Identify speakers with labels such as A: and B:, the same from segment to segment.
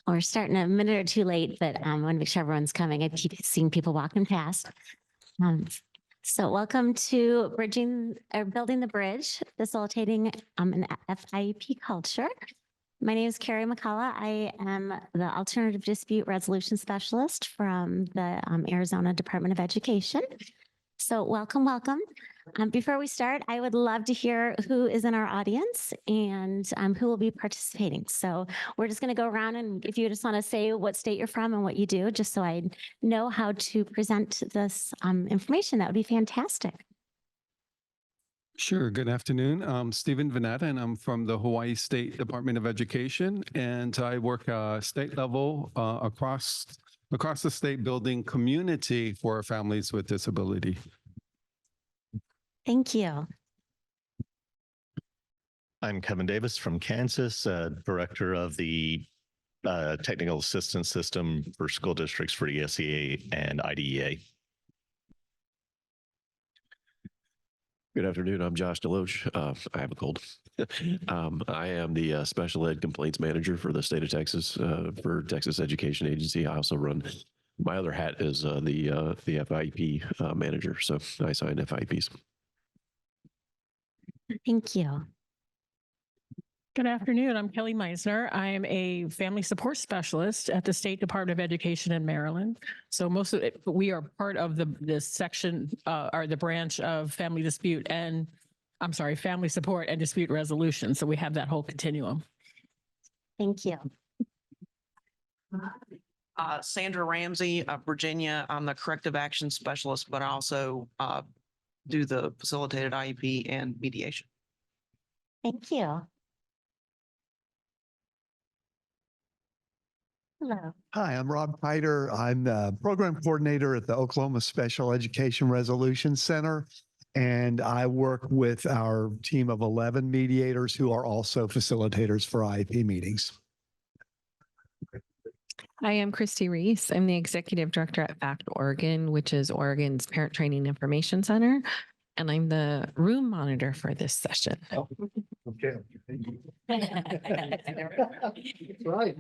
A: We're starting a minute or two late, but I want to make sure everyone's coming. I keep seeing people walking past. So welcome to Building the Bridge, facilitating an FIEP culture. My name is Carrie McCullough. I am the Alternative Dispute Resolution Specialist from the Arizona Department of Education. So welcome. Before we start, I would love to hear who is in our audience and who will be participating. So we're just going to go around, and if you just want to say what state you're from and what you do, just so I know how to present this information, that would be fantastic.
B: Sure. Good afternoon. I'm Stephen Vanetta, and I'm from the Hawaii State Department of Education, and I work state level across the state, building community for families with disability.
A: Thank you.
C: I'm Kevin Davis from Kansas, director of the Technical Assistance System for School Districts for ESEA and IDEA.
D: Good afternoon. I'm Josh Deloach. I have a cold. I am the Special Ed Complaints Manager for the state of Texas for Texas Education Agency. I also run, my other hat is the FIEP manager. So I sign FIEPs.
A: Thank you.
E: Good afternoon. I'm Kelly Meisner. I am a family support specialist at the State Department of Education in Maryland. So most of it, we are part of this section or the branch of family support and dispute resolution. So we have that whole continuum.
A: Thank you.
F: Sandra Ramsey of Virginia. I'm the corrective action specialist, but I also do the facilitated IEP and mediation.
A: Thank you. Hello.
G: Hi, I'm Rob Piter. I'm the program coordinator at the Oklahoma Special Education Resolution Center, and I work with our team of 11 mediators who are also facilitators for IEP meetings.
H: I am Christy Reese. I'm the executive director at FACT Oregon, which is Oregon's Parent Training Information Center, and I'm the room monitor for this session.
G: Oh, okay. Right.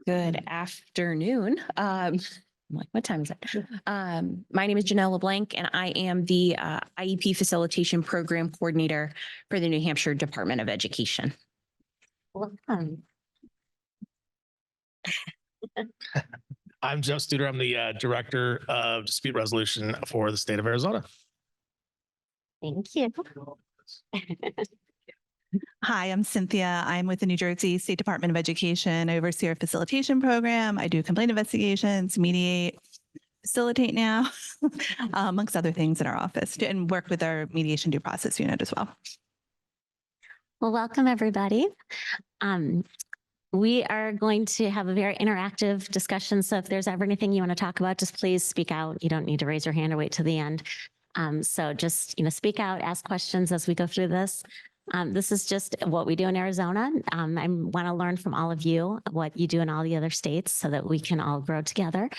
I: Good afternoon. What time is it? My name is Janelle LeBlanc, and I am the IEP Facilitation Program Coordinator for the New Hampshire Department of Education.
A: Welcome.
J: I'm Joe Studer. I'm the Director of Dispute Resolution for the state of Arizona.
A: Thank you.
K: Hi, I'm Cynthia. I'm with the New Jersey State Department of Education. I oversee our facilitation program. I do complaint investigations, mediate, facilitate now, amongst other things in our office, and work with our mediation due process unit as well.
A: Well, welcome everybody. We are going to have a very interactive discussion. So if there's ever anything you want to talk about, just please speak out. You don't need to raise your hand or wait till the end. So just, speak out, ask questions as we go through this. This is just what we do in Arizona. I want to learn from all of you what you do in all the other states so that we can all grow together.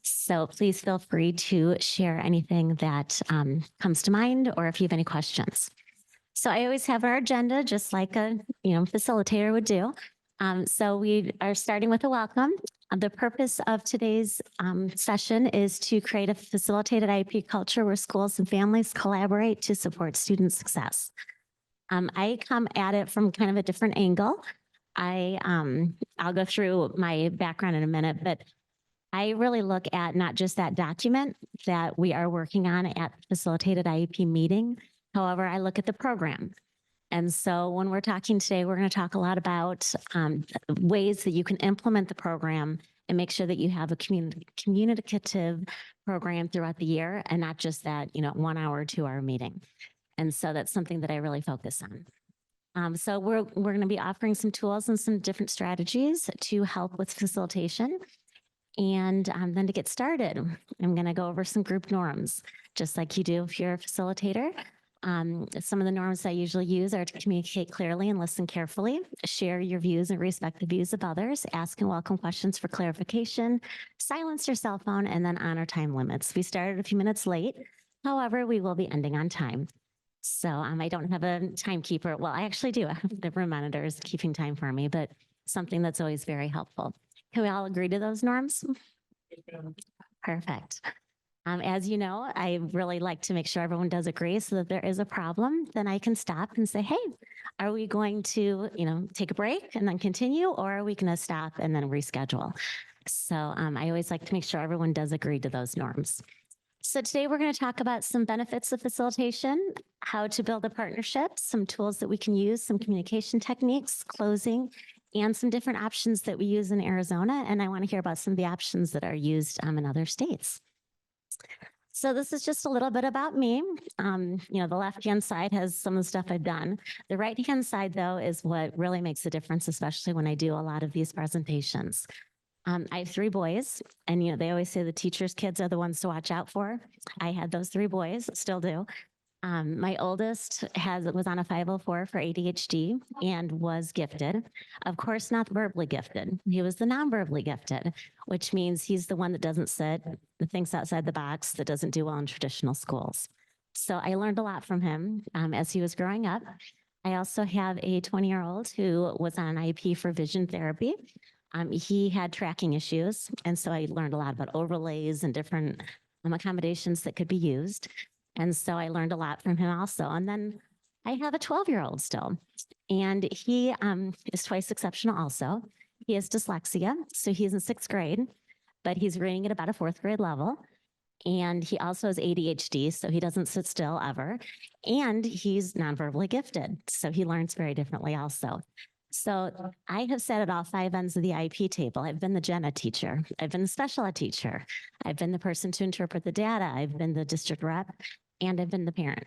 A: So please feel free to share anything that comes to mind, or if you have any questions. So I always have our agenda, just like a facilitator would do. So we are starting with a welcome. The purpose of today's session is to create a facilitated IEP culture where schools and families collaborate to support student success. I come at it from kind of a different angle. I'll go through my background in a minute, but I really look at not just that document that we are working on at facilitated IEP meeting. However, I look at the program. And so when we're talking today, we're going to talk a lot about ways that you can implement the program and make sure that you have a communicative program throughout the year, and not just that 1 hour or 2 hour meeting. And so that's something that I really focus on. So we're going to be offering some tools and some different strategies to help with facilitation. And then to get started, I'm going to go over some group norms, just like you do if you're a facilitator. Some of the norms I usually use are to communicate clearly and listen carefully, share your views and respect the views of others, ask and welcome questions for clarification, silence your cell phone, and then honor time limits. We started a few minutes late. However, we will be ending on time. So I don't have a timekeeper. Well, I actually do. I have the room monitors keeping time for me, but something that's always very helpful. Can we all agree to those norms? Perfect. As you know, I really like to make sure everyone does agree so that there is a problem, then I can stop and say, hey, are we going to, take a break and then continue, or are we going to stop and then reschedule? So I always like to make sure everyone does agree to those norms. So today we're going to talk about some benefits of facilitation, how to build a partnership, some tools that we can use, some communication techniques, closing, and some different options that we use in Arizona. And I want to hear about some of the options that are used in other states. So this is just a little bit about me. The left-hand side has some of the stuff I've done. The right-hand side, though, is what really makes a difference, especially when I do a lot of these presentations. I have 3 boys, and they always say the teachers' kids are the ones to watch out for. I had those 3 boys, still do. My oldest was on a 504 for ADHD and was gifted. Of course, not verbally gifted. He was the non-verbally gifted, which means he's the one that doesn't sit, that thinks outside the box, that doesn't do well in traditional schools. So I learned a lot from him as he was growing up. I also have a 20-year-old who was on an IEP for vision therapy. He had tracking issues, and so I learned a lot about overlays and different accommodations that could be used. And so I learned a lot from him also. And then I have a 12-year-old still, and he is twice exceptional also. He has dyslexia, so he's in 6th grade, but he's reading at about a 4th grade level. And he also has ADHD, so he doesn't sit still ever. And he's nonverbally gifted, so he learns very differently also. So I have sat at all 5 ends of the IEP table. I've been the gen ed teacher. I've been the special ed teacher. I've been the person to interpret the data. I've been the district rep, and I've been the parent.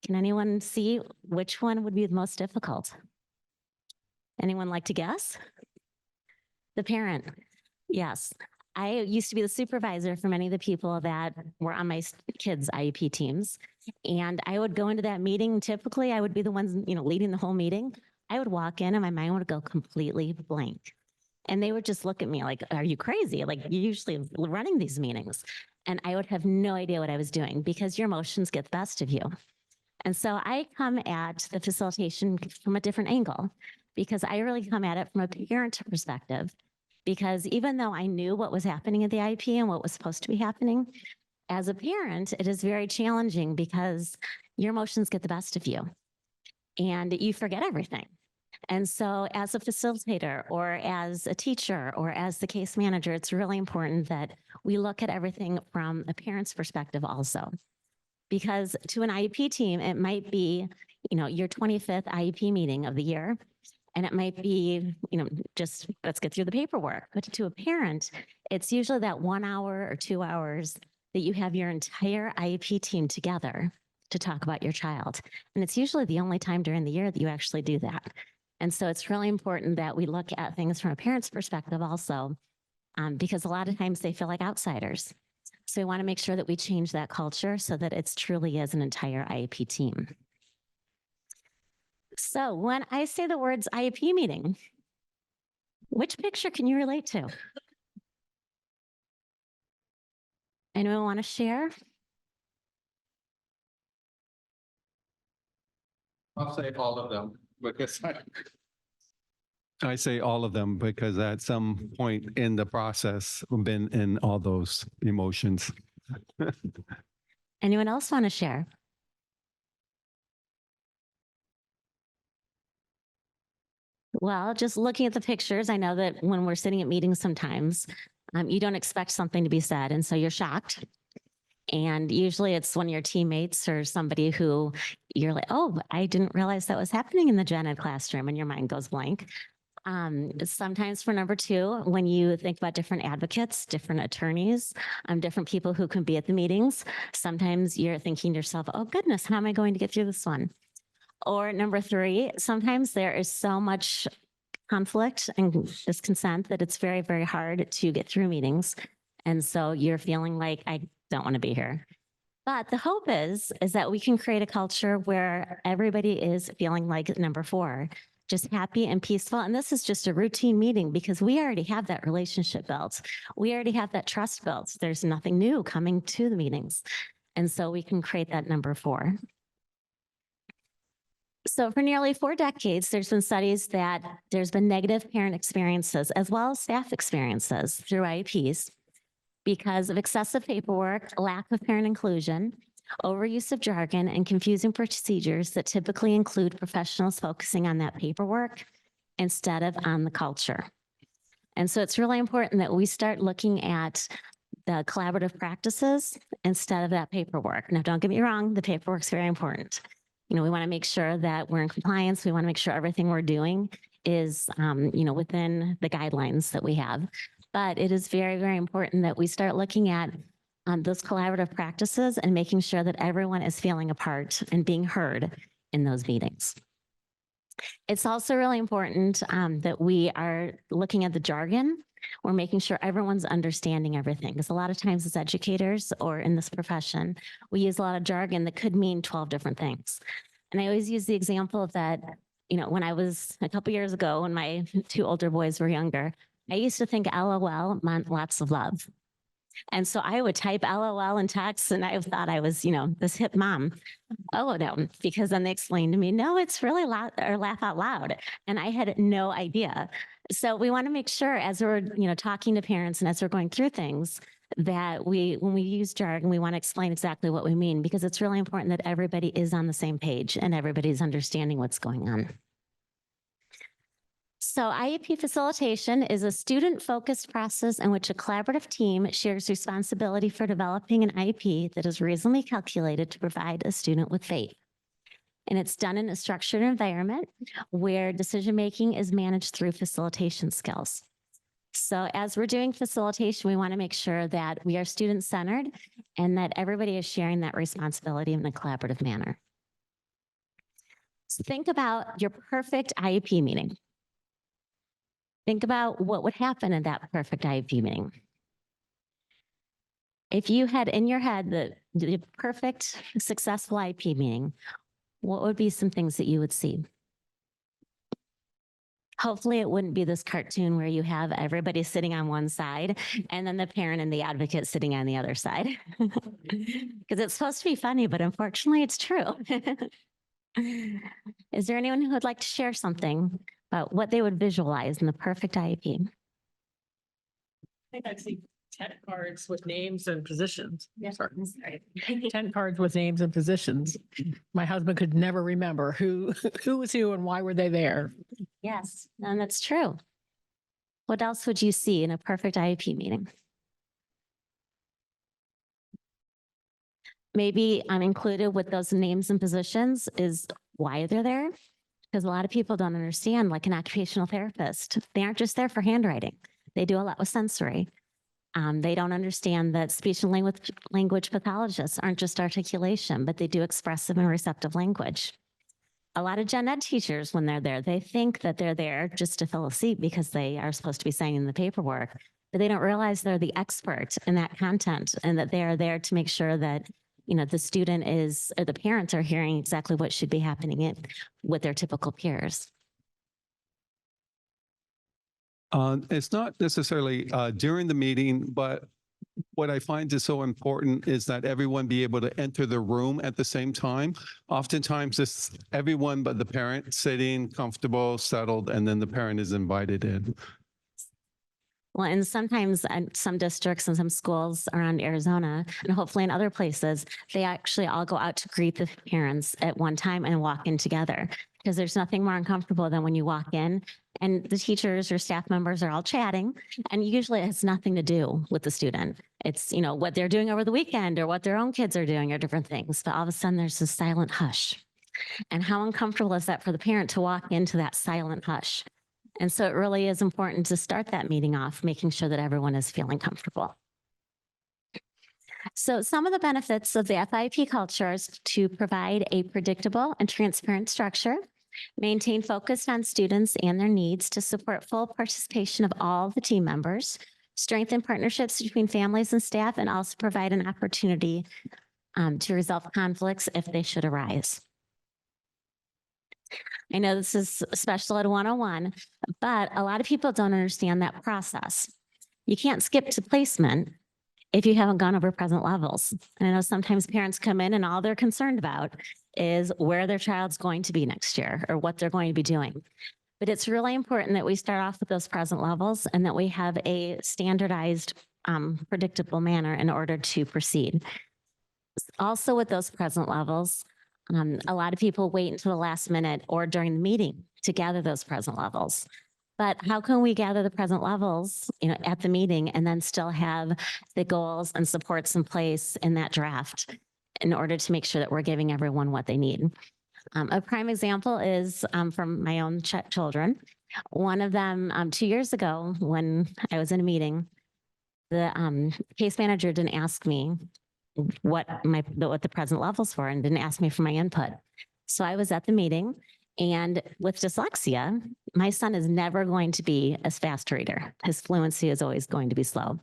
A: Can anyone see which one would be the most difficult? Anyone like to guess? The parent. Yes. I used to be the supervisor for many of the people that were on my kids' IEP teams. And I would go into that meeting. Typically, I would be the ones, leading the whole meeting. I would walk in and my mind would go completely blank. And they would just look at me like, are you crazy? Like, you're usually running these meetings. And I would have no idea what I was doing because your emotions get the best of you. And so I come at the facilitation from a different angle because I really come at it from a parent perspective. Because even though I knew what was happening at the IEP and what was supposed to be happening, as a parent, it is very challenging because your emotions get the best of you and you forget everything. And so as a facilitator or as a teacher or as the case manager, it's really important that we look at everything from a parent's perspective also. Because to an IEP team, it might be, your 25th IEP meeting of the year. And it might be, just let's get through the paperwork. But to a parent, it's usually that 1 hour or 2 hours that you have your entire IEP team together to talk about your child. And it's usually the only time during the year that you actually do that. And so it's really important that we look at things from a parent's perspective also, because a lot of times they feel like outsiders. So we want to make sure that we change that culture so that it's truly is an entire IEP team. So when I say the words IEP meeting, which picture can you relate to? Anyone want to share?
B: I'll say all of them because I say all of them because at some point in the process, I've been in all those emotions.
A: Anyone else want to share? Well, just looking at the pictures, I know that when we're sitting at meetings sometimes, you don't expect something to be said. And so you're shocked. And usually it's one of your teammates or somebody who you're like, oh, I didn't realize that was happening in the gen ed classroom, and your mind goes blank. Sometimes for number 2, when you think about different advocates, different attorneys, different people who can be at the meetings, sometimes you're thinking to yourself, oh goodness, how am I going to get through this one? Or number 3, sometimes there is so much conflict and disconsent that it's very, very hard to get through meetings. And so you're feeling like, I don't want to be here. But the hope is that we can create a culture where everybody is feeling like number 4, just happy and peaceful. And this is just a routine meeting because we already have that relationship built. We already have that trust built. There's nothing new coming to the meetings. And so we can create that number 4. So for nearly 4 decades, there's been studies that there's been negative parent experiences as well as staff experiences through IEPs because of excessive paperwork, lack of parent inclusion, overuse of jargon, and confusing procedures that typically include professionals focusing on that paperwork instead of on the culture. And so it's really important that we start looking at the collaborative practices instead of that paperwork. Now, don't get me wrong, the paperwork's very important. You know, we want to make sure that we're in compliance. We want to make sure everything we're doing is, within the guidelines that we have. But it is very, very important that we start looking at those collaborative practices and making sure that everyone is feeling a part and being heard in those meetings. It's also really important that we are looking at the jargon. We're making sure everyone's understanding everything. Because a lot of times as educators or in this profession, we use a lot of jargon that could mean 12 different things. And I always use the example of that, when I was a couple years ago, when my 2 older boys were younger, I used to think LOL meant lots of love. And so I would type LOL in text and I thought I was, this hip mom. Oh, no, because then they explained to me, no, it's really loud or laugh out loud. And I had no idea. So we want to make sure as we're, talking to parents and as we're going through things that when we use jargon, we want to explain exactly what we mean, because it's really important that everybody is on the same page and everybody's understanding what's going on. So IEP facilitation is a student-focused process in which a collaborative team shares responsibility for developing an IEP that is reasonably calculated to provide a student with faith. And it's done in a structured environment where decision-making is managed through facilitation skills. So as we're doing facilitation, we want to make sure that we are student-centered and that everybody is sharing that responsibility in a collaborative manner. So think about your perfect IEP meeting. Think about what would happen in that perfect IEP meeting. If you had in your head the perfect successful IEP meeting, what would be some things that you would see? Hopefully it wouldn't be this cartoon where you have everybody sitting on one side and then the parent and the advocate sitting on the other side. Because it's supposed to be funny, but unfortunately it's true. Is there anyone who would like to share something about what they would visualize in the perfect IEP?
E: I think I've seen 10 cards with names and positions.
A: Yes,
E: Sorry.
A: sorry.
E: 10 cards with names and positions. My husband could never remember who was who and why were they there.
A: Yes, and that's true. What else would you see in a perfect IEP meeting? Maybe included with those names and positions is why they're there. Because a lot of people don't understand, like an occupational therapist, they aren't just there for handwriting. They do a lot with sensory. They don't understand that speech and language pathologists aren't just articulation, but they do expressive and receptive language. A lot of gen ed teachers, when they're there, they think that they're there just to fill a seat because they are supposed to be signing the paperwork, but they don't realize they're the expert in that content and that they are there to make sure that the student is, or the parents are hearing exactly what should be happening with their typical peers.
B: It's not necessarily during the meeting, but what I find is so important is that everyone be able to enter the room at the same time. Oftentimes it's everyone but the parent sitting comfortable, settled, and then the parent is invited in.
A: Well, and sometimes some districts and some schools around Arizona, and hopefully in other places, they actually all go out to greet the parents at one time and walk in together. Because there's nothing more uncomfortable than when you walk in and the teachers or staff members are all chatting, and usually it has nothing to do with the student. It's, what they're doing over the weekend or what their own kids are doing or different things. But all of a sudden there's this silent hush. And how uncomfortable is that for the parent to walk into that silent hush? And so it really is important to start that meeting off, making sure that everyone is feeling comfortable. So some of the benefits of the FIP culture is to provide a predictable and transparent structure, maintain focus on students and their needs to support full participation of all the team members, strengthen partnerships between families and staff, and also provide an opportunity to resolve conflicts if they should arise. I know this is Special Ed 101, but a lot of people don't understand that process. You can't skip to placement if you haven't gone over present levels. And I know sometimes parents come in and all they're concerned about is where their child's going to be next year or what they're going to be doing. But it's really important that we start off with those present levels and that we have a standardized, predictable manner in order to proceed. Also with those present levels, a lot of people wait until the last minute or during the meeting to gather those present levels. But how can we gather the present levels, at the meeting and then still have the goals and supports in place in that draft in order to make sure that we're giving everyone what they need? A prime example is from my own children. One of them 2 years ago, when I was in a meeting, the case manager didn't ask me what the present levels were and didn't ask me for my input. So I was at the meeting, and with dyslexia, my son is never going to be a fast reader. His fluency is always going to be slow,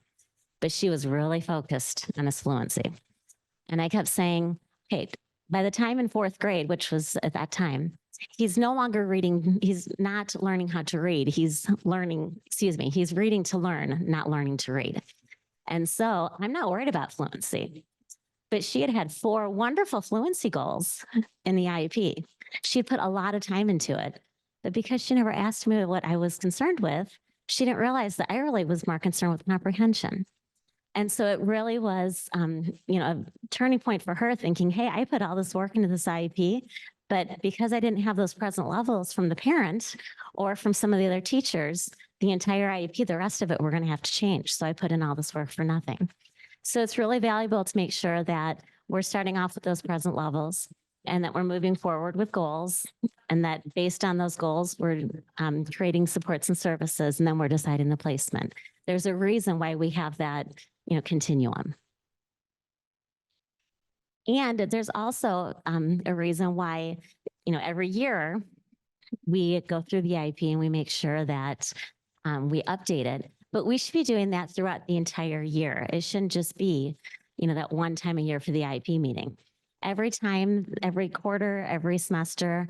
A: but she was really focused on his fluency. And I kept saying, hey, by the time in 4th grade, which was at that time, he's no longer reading. He's not learning how to read. He's reading to learn, not learning to read. And so I'm not worried about fluency. But she had 4 wonderful fluency goals in the IEP. She put a lot of time into it. But because she never asked me what I was concerned with, she didn't realize that I really was more concerned with comprehension. And so it really was, a turning point for her thinking, hey, I put all this work into this IEP, but because I didn't have those present levels from the parent or from some of the other teachers, the entire IEP, the rest of it, we're going to have to change. So I put in all this work for nothing. So it's really valuable to make sure that we're starting off with those present levels and that we're moving forward with goals, and that based on those goals, we're creating supports and services, and then we're deciding the placement. There's a reason why we have that, continuum. And there's also a reason why, every year we go through the IEP and we make sure that we update it. But we should be doing that throughout the entire year. It shouldn't just be, that one time a year for the IEP meeting. Every time, every quarter, every semester,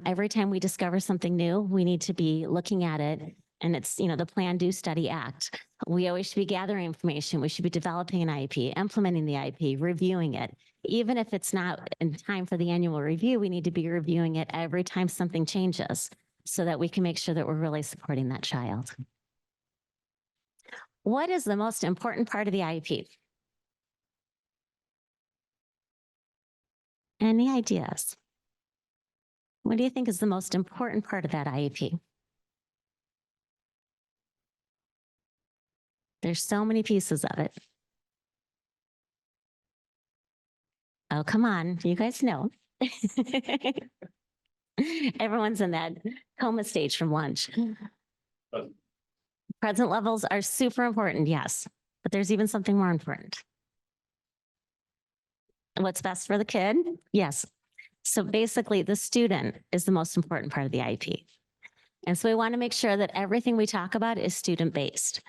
A: every time we discover something new, we need to be looking at it. And it's, the Plan, Do, Study, Act. We always should be gathering information. We should be developing an IEP, implementing the IEP, reviewing it. Even if it's not in time for the annual review, we need to be reviewing it every time something changes so that we can make sure that we're really supporting that child. What is the most important part of the IEP? Any ideas? What do you think is the most important part of that IEP? There's so many pieces of it. Oh, come on. You guys know. Everyone's in that coma stage from lunch. Present levels are super important, yes, but there's even something more important. What's best for the kid? Yes. So basically, the student is the most important part of the IEP. And so we want to make sure that everything we talk about is student-based.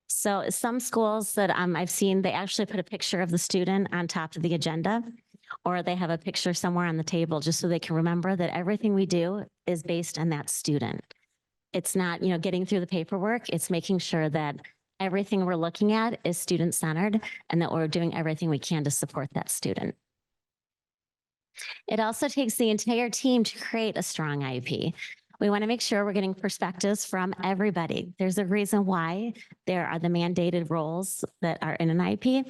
A: So some schools that I've seen, they actually put a picture of the student on top of the agenda, or they have a picture somewhere on the table just so they can remember that everything we do is based on that student. It's not, getting through the paperwork. It's making sure that everything we're looking at is student-centered and that we're doing everything we can to support that student. It also takes the entire team to create a strong IEP. We want to make sure we're getting perspectives from everybody. There's a reason why there are the mandated roles that are in an IEP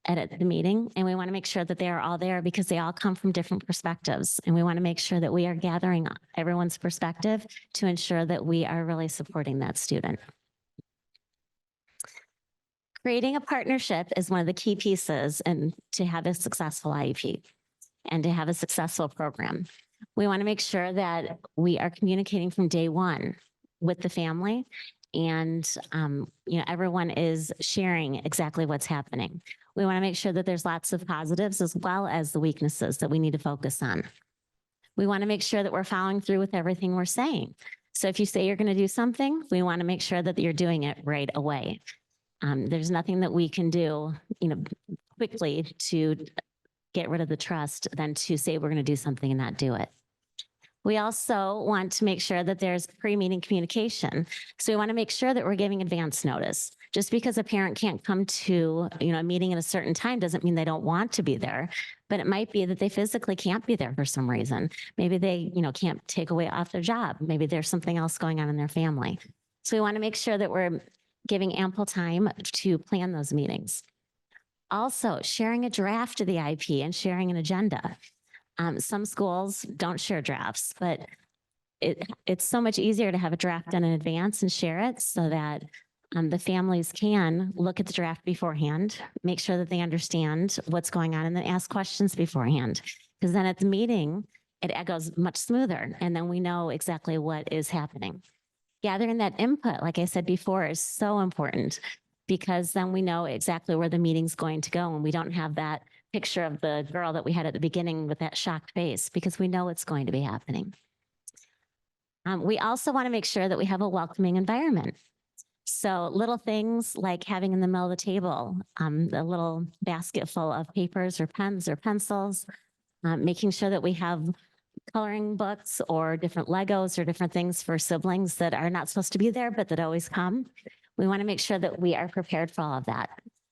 A: at the meeting, and we want to make sure that they are all there because they all come from different perspectives. And we want to make sure that we are gathering everyone's perspective to ensure that we are really supporting that student. Creating a partnership is one of the key pieces to have a successful IEP and to have a successful program. We want to make sure that we are communicating from day one with the family, and everyone is sharing exactly what's happening. We want to make sure that there's lots of positives as well as the weaknesses that we need to focus on. We want to make sure that we're following through with everything we're saying. So if you say you're going to do something, we want to make sure that you're doing it right away. There's nothing that we can do, quickly to get rid of the trust than to say we're going to do something and not do it. We also want to make sure that there's pre-meeting communication. So we want to make sure that we're giving advance notice Just because a parent can't come to, a meeting at a certain time doesn't mean they don't want to be there, but it might be that they physically can't be there for some reason. Maybe they, can't take away off their job. Maybe there's something else going on in their family. So we want to make sure that we're giving ample time to plan those meetings. Also, sharing a draft of the IEP and sharing an agenda. Some schools don't share drafts, but it's so much easier to have a draft done in advance and share it so that the families can look at the draft beforehand, make sure that they understand what's going on, and then ask questions beforehand. Because then at the meeting, it goes much smoother, and then we know exactly what is happening. Gathering that input, like I said before, is so important because then we know exactly where the meeting's going to go, and we don't have that picture of the girl that we had at the beginning with that shocked face because we know it's going to be happening. We also want to make sure that we have a welcoming environment. So little things like having in the middle of the table, a little basket full of papers or pens or pencils, making sure that we have coloring books or different Legos or different things for siblings that are not supposed to be there, but that always come. We want to make sure that we are prepared for all of that.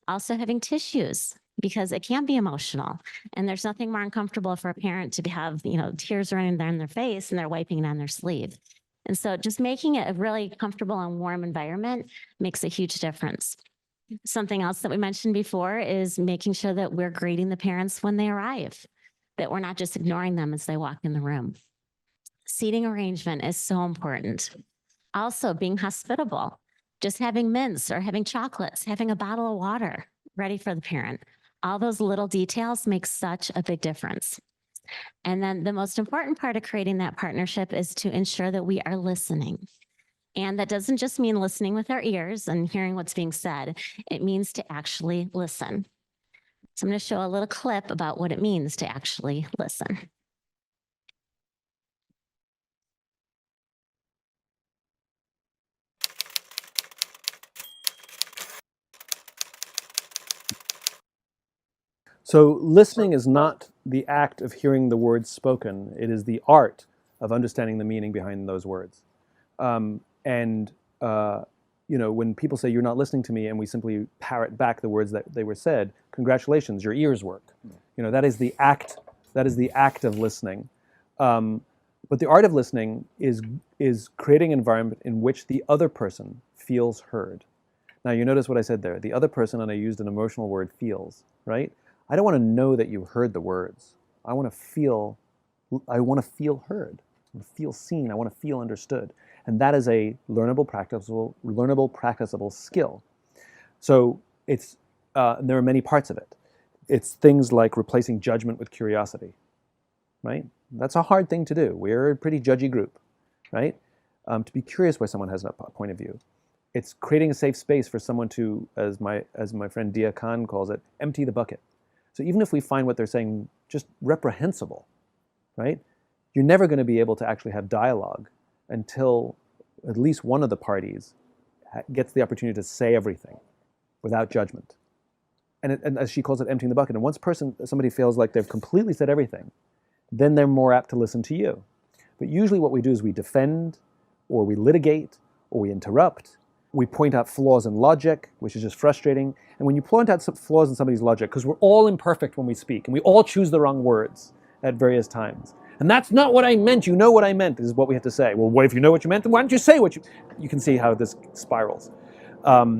A: Also having tissues, because it can be emotional. And there's nothing more uncomfortable for a parent to have, tears running down their face and they're wiping it on their sleeve. And so just making it a really comfortable and warm environment makes a huge difference. Something else that we mentioned before is making sure that we're greeting the parents when they arrive, that we're not just ignoring them as they walk in the room. Seating arrangement is so important. Also being hospitable, just having mints or having chocolates, having a bottle of water ready for the parent. All those little details make such a big difference. And then the most important part of creating that partnership is to ensure that we are listening. And that doesn't just mean listening with our ears and hearing what's being said. It means to actually listen. So I'm going to show a little clip about what it means to actually listen.
L: So listening is not the act of hearing the words spoken. It is the art of understanding the meaning behind those words. When people say you're not listening to me and we simply parrot back the words that they were said, congratulations, your ears work. That is the act. That is the act of listening. But the art of listening is creating an environment in which the other person feels heard. Now you notice what I said there. The other person, and I used an emotional word, feels, right? I don't want to know that you heard the words. I want to feel heard. I want to feel seen. I want to feel understood. And that is a learnable, practicable skill. So there are many parts of it. It's things like replacing judgment with curiosity, right? That's a hard thing to do. We're a pretty judgy group, right? To be curious why someone has a point of view. It's creating a safe space for someone to, as my friend Dia Khan calls it, empty the bucket. So even if we find what they're saying just reprehensible, right? You're never going to be able to actually have dialogue until at least one of the parties gets the opportunity to say everything without judgment. And as she calls it, emptying the bucket. And once somebody feels like they've completely said everything, then they're more apt to listen to you. But usually what we do is we defend, or we litigate, or we interrupt. We point out flaws in logic, which is just frustrating. And when you point out some flaws in somebody's logic, because we're all imperfect when we speak, and we all choose the wrong words at various times. And that's not what I meant. You know what I meant is what we have to say. Well, what if you know what you meant? Then why don't you say what you can see how this spirals. But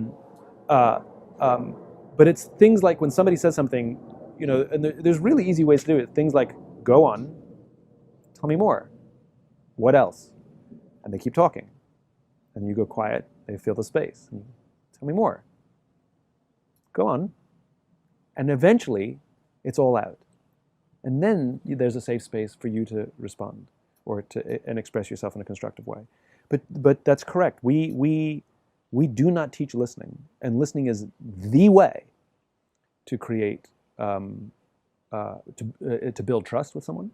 L: it's things like when somebody says something, and there's really easy ways to do it. Things like, go on, tell me more. What else? And they keep talking. And you go quiet, they feel the space. And tell me more. Go on. And eventually, it's all out. And then there's a safe space for you to respond and express yourself in a constructive way. But that's correct. We do not teach listening. And listening is the way to create, to build trust with someone.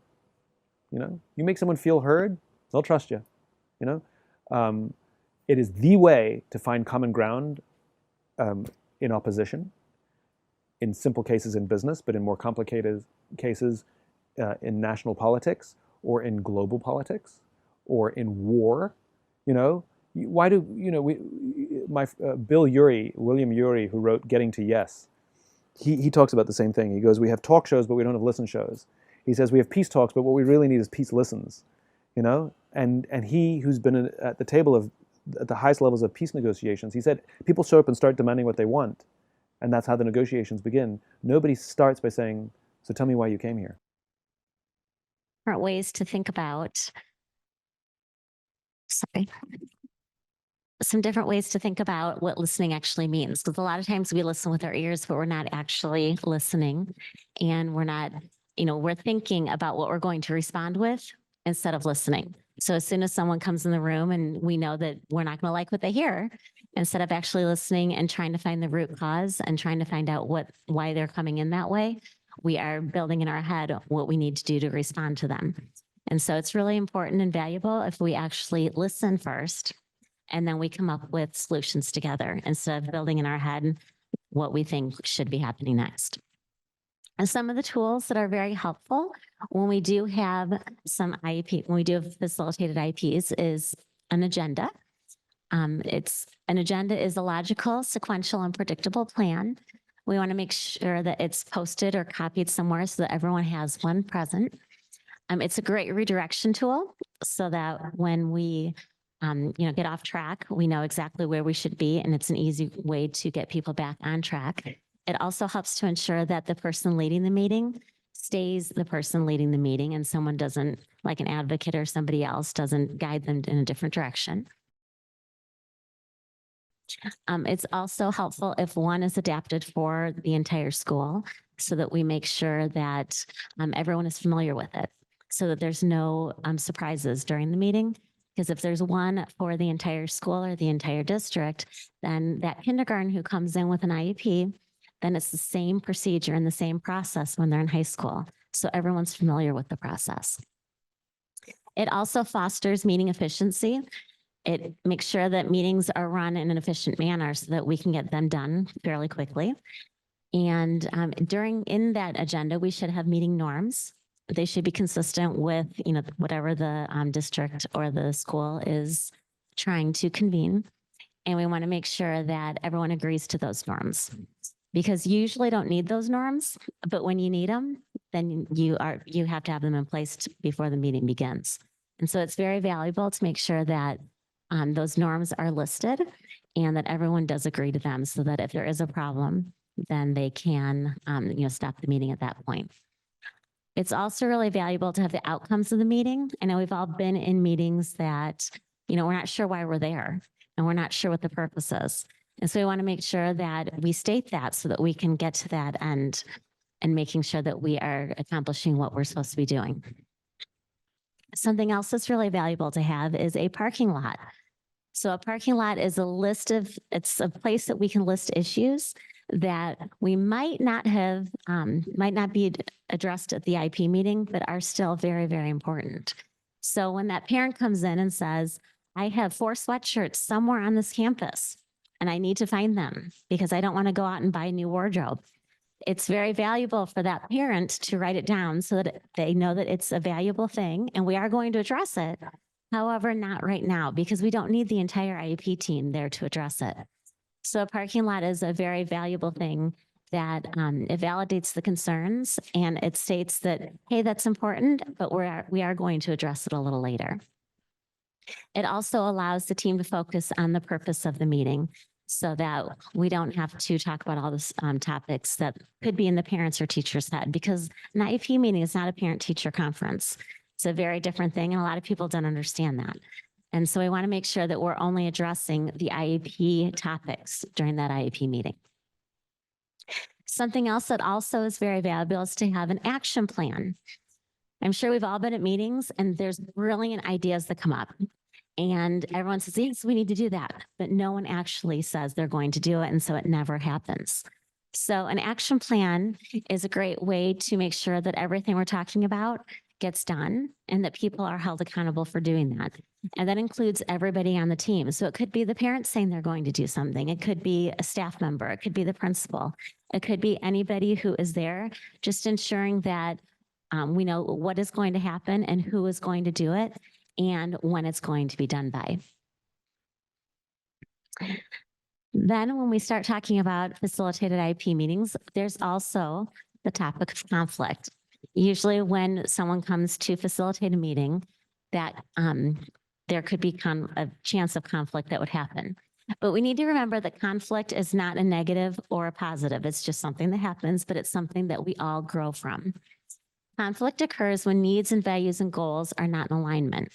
L: You make someone feel heard, they'll trust you. It is the way to find common ground in opposition, in simple cases in business, but in more complicated cases in national politics or in global politics or in war. William Ury, who wrote Getting to Yes, he talks about the same thing. He goes, we have talk shows, but we don't have listen shows. He says we have peace talks, but what we really need is peace listens, you know? And he who's been at the table of at the highest levels of peace negotiations, he said people show up and start demanding what they want. And that's how the negotiations begin. Nobody starts by saying, so tell me why you came here.
A: Different ways to think about, some different ways to think about what listening actually means. Because a lot of times we listen with our ears, but we're not actually listening. And we're not, we're thinking about what we're going to respond with instead of listening. So as soon as someone comes in the room and we know that we're not going to like what they hear, instead of actually listening and trying to find the root cause and trying to find out why they're coming in that way, we are building in our head what we need to do to respond to them. And so it's really important and valuable if we actually listen first and then we come up with solutions together instead of building in our head what we think should be happening next. And some of the tools that are very helpful when we do have some IEP, when we do have facilitated IEPs, is an agenda. An agenda is a logical, sequential, and predictable plan. We want to make sure that it's posted or copied somewhere so that everyone has one present. It's a great redirection tool so that when we get off track, we know exactly where we should be, and it's an easy way to get people back on track. It also helps to ensure that the person leading the meeting stays the person leading the meeting and someone doesn't, like an advocate or somebody else, doesn't guide them in a different direction. It's also helpful if one is adapted for the entire school so that we make sure that everyone is familiar with it so that there's no surprises during the meeting. Because if there's one for the entire school or the entire district, then that kindergarten who comes in with an IEP, then it's the same procedure and the same process when they're in high school. So everyone's familiar with the process. It also fosters meeting efficiency. It makes sure that meetings are run in an efficient manner so that we can get them done fairly quickly. And in that agenda, we should have meeting norms. They should be consistent with, whatever the district or the school is trying to convene. And we want to make sure that everyone agrees to those norms. Because you usually don't need those norms, but when you need them, then you have to have them in place before the meeting begins. And so it's very valuable to make sure that those norms are listed and that everyone does agree to them so that if there is a problem, then they can, stop the meeting at that point. It's also really valuable to have the outcomes of the meeting. I know we've all been in meetings that, we're not sure why we're there and we're not sure what the purpose is. And so we want to make sure that we state that so that we can get to that end and making sure that we are accomplishing what we're supposed to be doing. Something else that's really valuable to have is a parking lot. So a parking lot is it's a place that we can list issues that we might not be addressed at the IEP meeting, but are still very, very important. So when that parent comes in and says, I have 4 sweatshirts somewhere on this campus and I need to find them because I don't want to go out and buy a new wardrobe. It's very valuable for that parent to write it down so that they know that it's a valuable thing and we are going to address it. However, not right now because we don't need the entire IEP team there to address it. So a parking lot is a very valuable thing that it validates the concerns and it states that, hey, that's important, but we are going to address it a little later. It also allows the team to focus on the purpose of the meeting so that we don't have to talk about all these topics that could be in the parents or teachers' head because an IEP meeting is not a parent-teacher conference. It's a very different thing, and a lot of people don't understand that. And so we want to make sure that we're only addressing the IEP topics during that IEP meeting. Something else that also is very valuable is to have an action plan. I'm sure we've all been at meetings and there's brilliant ideas that come up. And everyone says, yes, we need to do that. But no one actually says they're going to do it. And so it never happens. So an action plan is a great way to make sure that everything we're talking about gets done and that people are held accountable for doing that. And that includes everybody on the team. So it could be the parents saying they're going to do something. It could be a staff member. It could be the principal. It could be anybody who is there, just ensuring that we know what is going to happen and who is going to do it and when it's going to be done by. Then when we start talking about facilitated IEP meetings, there's also the topic of conflict. Usually when someone comes to facilitate a meeting, that there could be a chance of conflict that would happen. But we need to remember that conflict is not a negative or a positive. It's just something that happens, but it's something that we all grow from. Conflict occurs when needs and values and goals are not in alignment.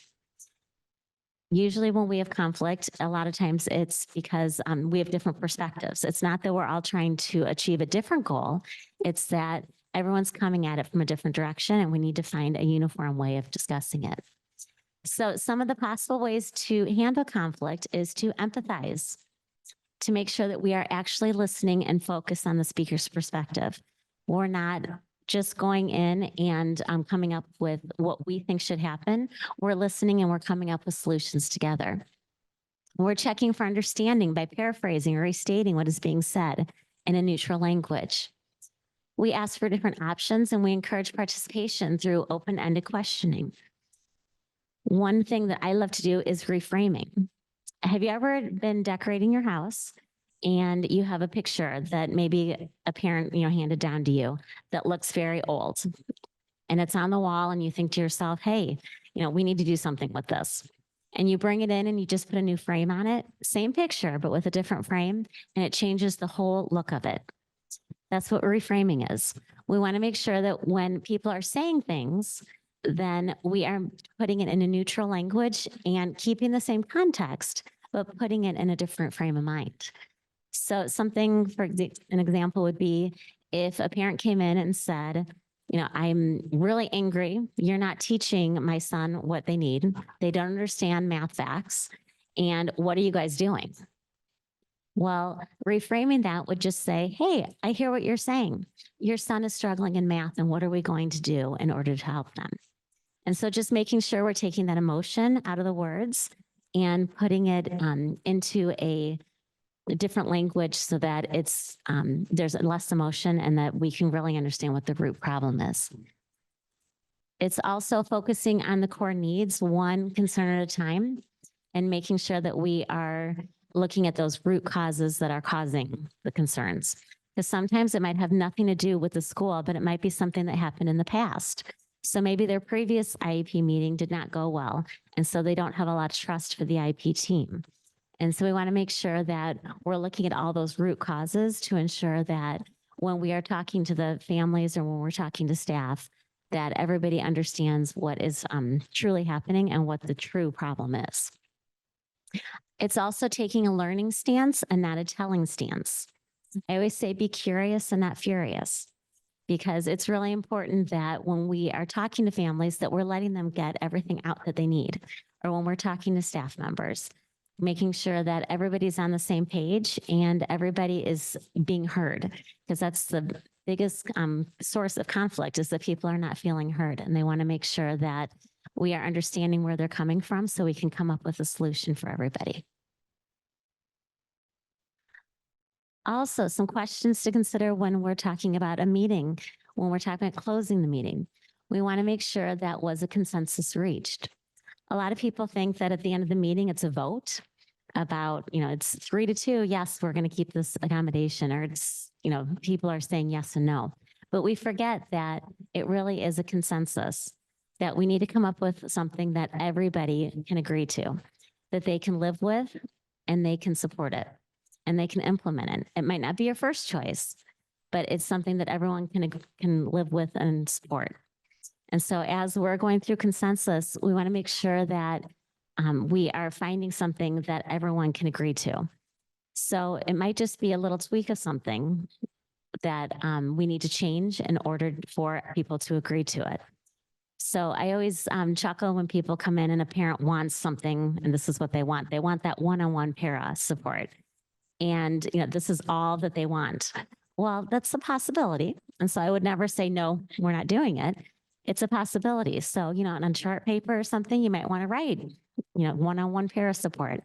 A: Usually when we have conflict, a lot of times it's because we have different perspectives. It's not that we're all trying to achieve a different goal. It's that everyone's coming at it from a different direction and we need to find a uniform way of discussing it. So some of the possible ways to handle conflict is to empathize, to make sure that we are actually listening and focus on the speaker's perspective. We're not just going in and coming up with what we think should happen. We're listening and we're coming up with solutions together. We're checking for understanding by paraphrasing or restating what is being said in a neutral language. We ask for different options and we encourage participation through open-ended questioning. One thing that I love to do is reframing. Have you ever been decorating your house and you have a picture that maybe a parent, handed down to you that looks very old and it's on the wall and you think to yourself, hey, we need to do something with this. And you bring it in and you just put a new frame on it, same picture, but with a different frame, and it changes the whole look of it. That's what reframing is. We want to make sure that when people are saying things, then we are putting it in a neutral language and keeping the same context, but putting it in a different frame of mind. So something, for an example would be if a parent came in and said, I'm really angry. You're not teaching my son what they need. They don't understand math facts. And what are you guys doing? Well, reframing that would just say, hey, I hear what you're saying. Your son is struggling in math, and what are we going to do in order to help them? And so just making sure we're taking that emotion out of the words and putting it into a different language so that it's there's less emotion and that we can really understand what the root problem is. It's also focusing on the core needs, one concern at a time, and making sure that we are looking at those root causes that are causing the concerns. Because sometimes it might have nothing to do with the school, but it might be something that happened in the past. So maybe their previous IEP meeting did not go well, and so they don't have a lot of trust for the IEP team. And so we want to make sure that we're looking at all those root causes to ensure that when we are talking to the families or when we're talking to staff, that everybody understands what is truly happening and what the true problem is. It's also taking a learning stance and not a telling stance. I always say be curious and not furious, because it's really important that when we are talking to families that we're letting them get everything out that they need, or when we're talking to staff members, making sure that everybody's on the same page and everybody is being heard, because that's the biggest source of conflict is that people are not feeling heard, and they want to make sure that we are understanding where they're coming from so we can come up with a solution for everybody. Also, some questions to consider when we're talking about a meeting, when we're talking about closing the meeting. We want to make sure that was a consensus reached. A lot of people think that at the end of the meeting, it's a vote about, it's 3-2. Yes, we're going to keep this accommodation, or it's, people are saying yes and no. But we forget that it really is a consensus, that we need to come up with something that everybody can agree to, that they can live with and they can support it and they can implement it. It might not be your first choice, but it's something that everyone can live with and support. And so as we're going through consensus, we want to make sure that we are finding something that everyone can agree to. So it might just be a little tweak of something that we need to change in order for people to agree to it. So I always chuckle when people come in and a parent wants something, and this is what they want. They want that one-on-one para support. And, this is all that they want. Well, that's a possibility. And so I would never say, no, we're not doing it. It's a possibility. So, on chart paper or something, you might want to write, one-on-one para support.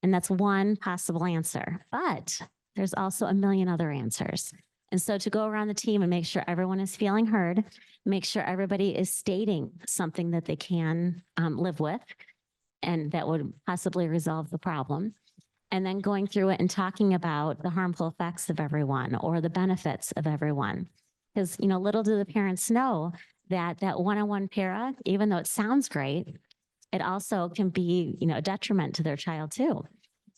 A: And that's one possible answer. But there's also a million other answers. And so to go around the team and make sure everyone is feeling heard, make sure everybody is stating something that they can live with and that would possibly resolve the problem. and then going through it and talking about the harmful effects of everyone or the benefits of everyone. Because, little do the parents know that that one-on-one para, even though it sounds great, it also can be, a detriment to their child too.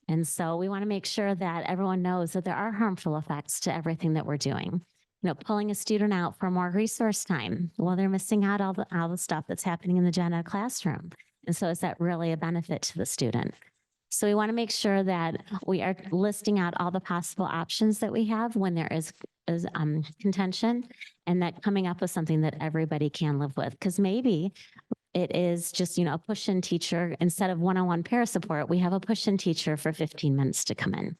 A: And so we want to make sure that everyone knows that there are harmful effects to everything that we're doing. Pulling a student out for more resource time. Well, they're missing out all the stuff that's happening in the gen ed classroom. And so is that really a benefit to the student? So we want to make sure that we are listing out all the possible options that we have when there is contention, and that coming up with something that everybody can live with. Because maybe it is just, a push-in teacher. Instead of one-on-one para support, we have a push-in teacher for 15 minutes to come in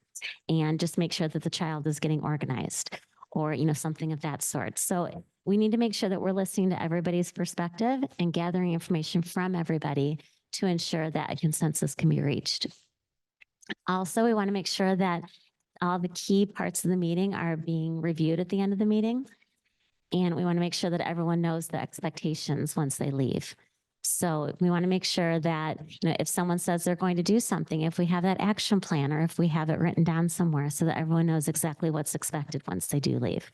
A: and just make sure that the child is getting organized, or, something of that sort. So we need to make sure that we're listening to everybody's perspective and gathering information from everybody to ensure that a consensus can be reached. Also, we want to make sure that all the key parts of the meeting are being reviewed at the end of the meeting. And we want to make sure that everyone knows the expectations once they leave. So we want to make sure that, if someone says they're going to do something, if we have that action plan, or if we have it written down somewhere so that everyone knows exactly what's expected once they do leave.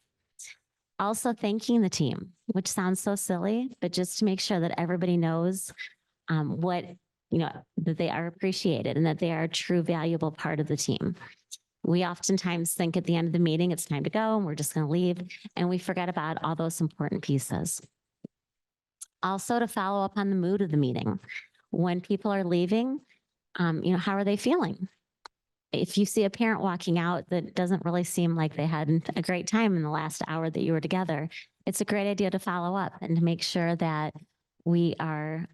A: Also thanking the team, which sounds so silly, but just to make sure that everybody knows what, that they are appreciated and that they are a true valuable part of the team. We oftentimes think at the end of the meeting, it's time to go and we're just going to leave, and we forget about all those important pieces. Also, to follow up on the mood of the meeting. When people are leaving, how are they feeling? If you see a parent walking out that doesn't really seem like they had a great time in the last hour that you were together, it's a great idea to follow up and to make sure that we are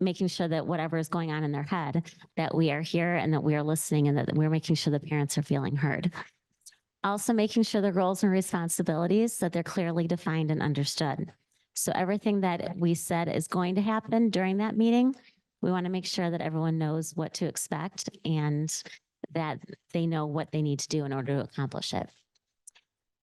A: making sure that whatever is going on in their head, that we are here and that we are listening, and that we're making sure the parents are feeling heard. Also making sure the roles and responsibilities, that they're clearly defined and understood. So everything that we said is going to happen during that meeting, we want to make sure that everyone knows what to expect and that they know what they need to do in order to accomplish it.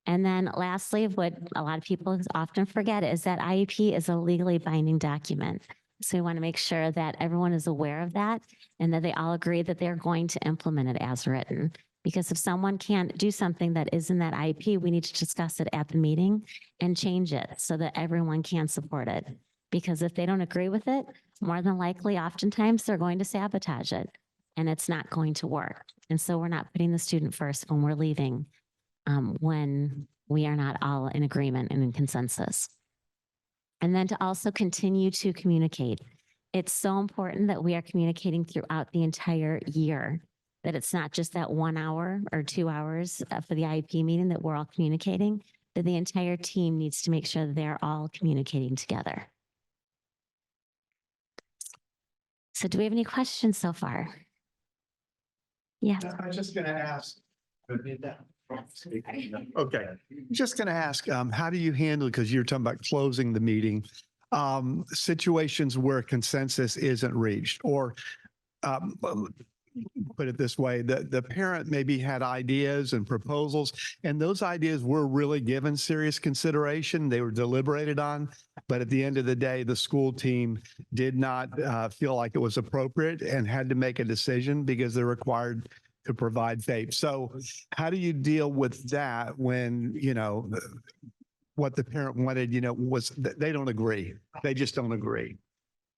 A: And then lastly, what a lot of people often forget is that IEP is a legally binding document. So we want to make sure that everyone is aware of that and that they all agree that they're going to implement it as written. Because if someone can't do something that is in that IEP, we need to discuss it at the meeting and change it so that everyone can support it. Because if they don't agree with it, more than likely, oftentimes they're going to sabotage it and it's not going to work. And so we're not putting the student first when we're leaving, when we are not all in agreement and in consensus. And then to also continue to communicate. It's so important that we are communicating throughout the entire year, that it's not just that 1 hour or 2 hours for the IEP meeting that we're all communicating, that the entire team needs to make sure that they're all communicating together. So do we have any questions so far? Yeah.
G: I was just going to ask. Okay. Just going to ask, how do you handle, because you're talking about closing the meeting, situations where consensus isn't reached, or put it this way, the parent maybe had ideas and proposals, and those ideas were really given serious consideration. They were deliberated on, but at the end of the day, the school team did not feel like it was appropriate and had to make a decision because they're required to provide FAPE. So how do you deal with that when, what the parent wanted, was they don't agree. They just don't agree.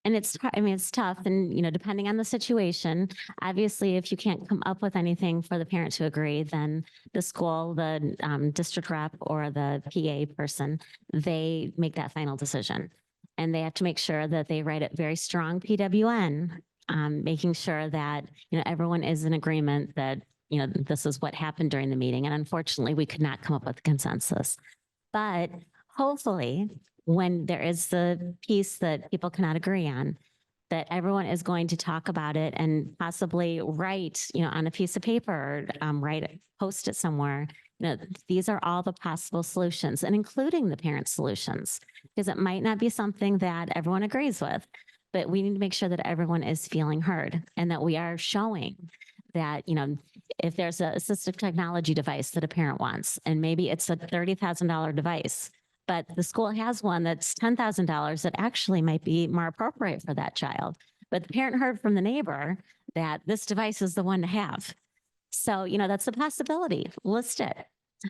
A: And it's tough. And, depending on the situation, obviously, if you can't come up with anything for the parent to agree, then the school, the district rep or the PA person, they make that final decision. And they have to make sure that they write a very strong PWN, making sure that, everyone is in agreement that, this is what happened during the meeting. And unfortunately, we could not come up with a consensus. But hopefully, when there is the piece that people cannot agree on, that everyone is going to talk about it and possibly write, on a piece of paper, or post it somewhere. These are all the possible solutions, and including the parent solutions, because it might not be something that everyone agrees with, but we need to make sure that everyone is feeling heard and that we are showing that, if there's an assistive technology device that a parent wants, and maybe it's a $30,000 device, but the school has one that's $10,000 that actually might be more appropriate for that child. But the parent heard from the neighbor that this device is the one to have. So, that's a possibility. List it.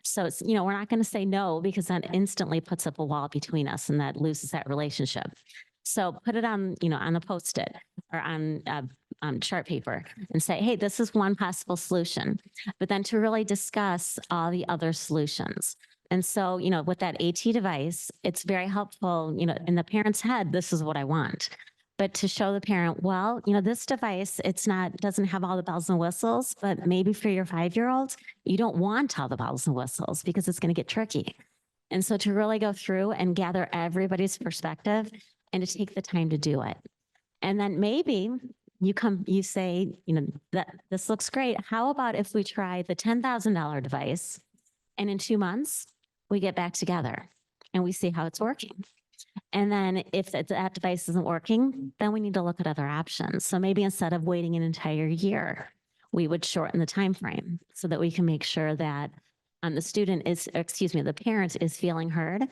A: So it's, we're not going to say no because that instantly puts up a wall between us and that loses that relationship. So put it on, on a Post-it or on chart paper and say, hey, this is one possible solution, but then to really discuss all the other solutions. And so, with that AT device, it's very helpful, in the parent's head, this is what I want. But to show the parent, well, this device, doesn't have all the bells and whistles, but maybe for your 5-year-old, you don't want all the bells and whistles because it's going to get tricky. And so to really go through and gather everybody's perspective and to take the time to do it. And then maybe you say, that this looks great. How about if we try the $10,000 device and in 2 months we get back together and we see how it's working. And then if that device isn't working, then we need to look at other options. So maybe instead of waiting an entire year, we would shorten the time frame so that we can make sure that the parent is feeling heard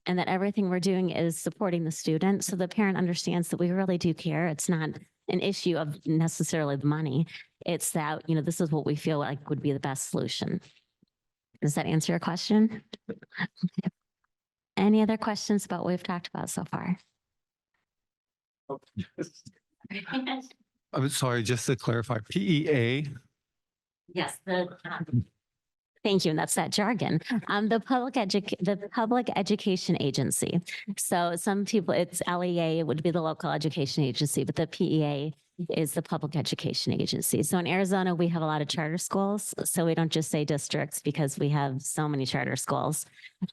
A: and that everything we're doing is supporting the student. So the parent understands that we really do care. It's not an issue of necessarily the money. It's that, this is what we feel like would be the best solution. Does that answer your question? Okay. Any other questions about what we've talked about so far?
B: I'm sorry, just to clarify, PEA.
A: Yes, thank you. And that's that jargon. The Public Education Agency. So some people, it's LEA, it would be the local education agency, but the PEA is the Public Education Agency. So in Arizona, we have a lot of charter schools. So we don't just say districts because we have so many charter schools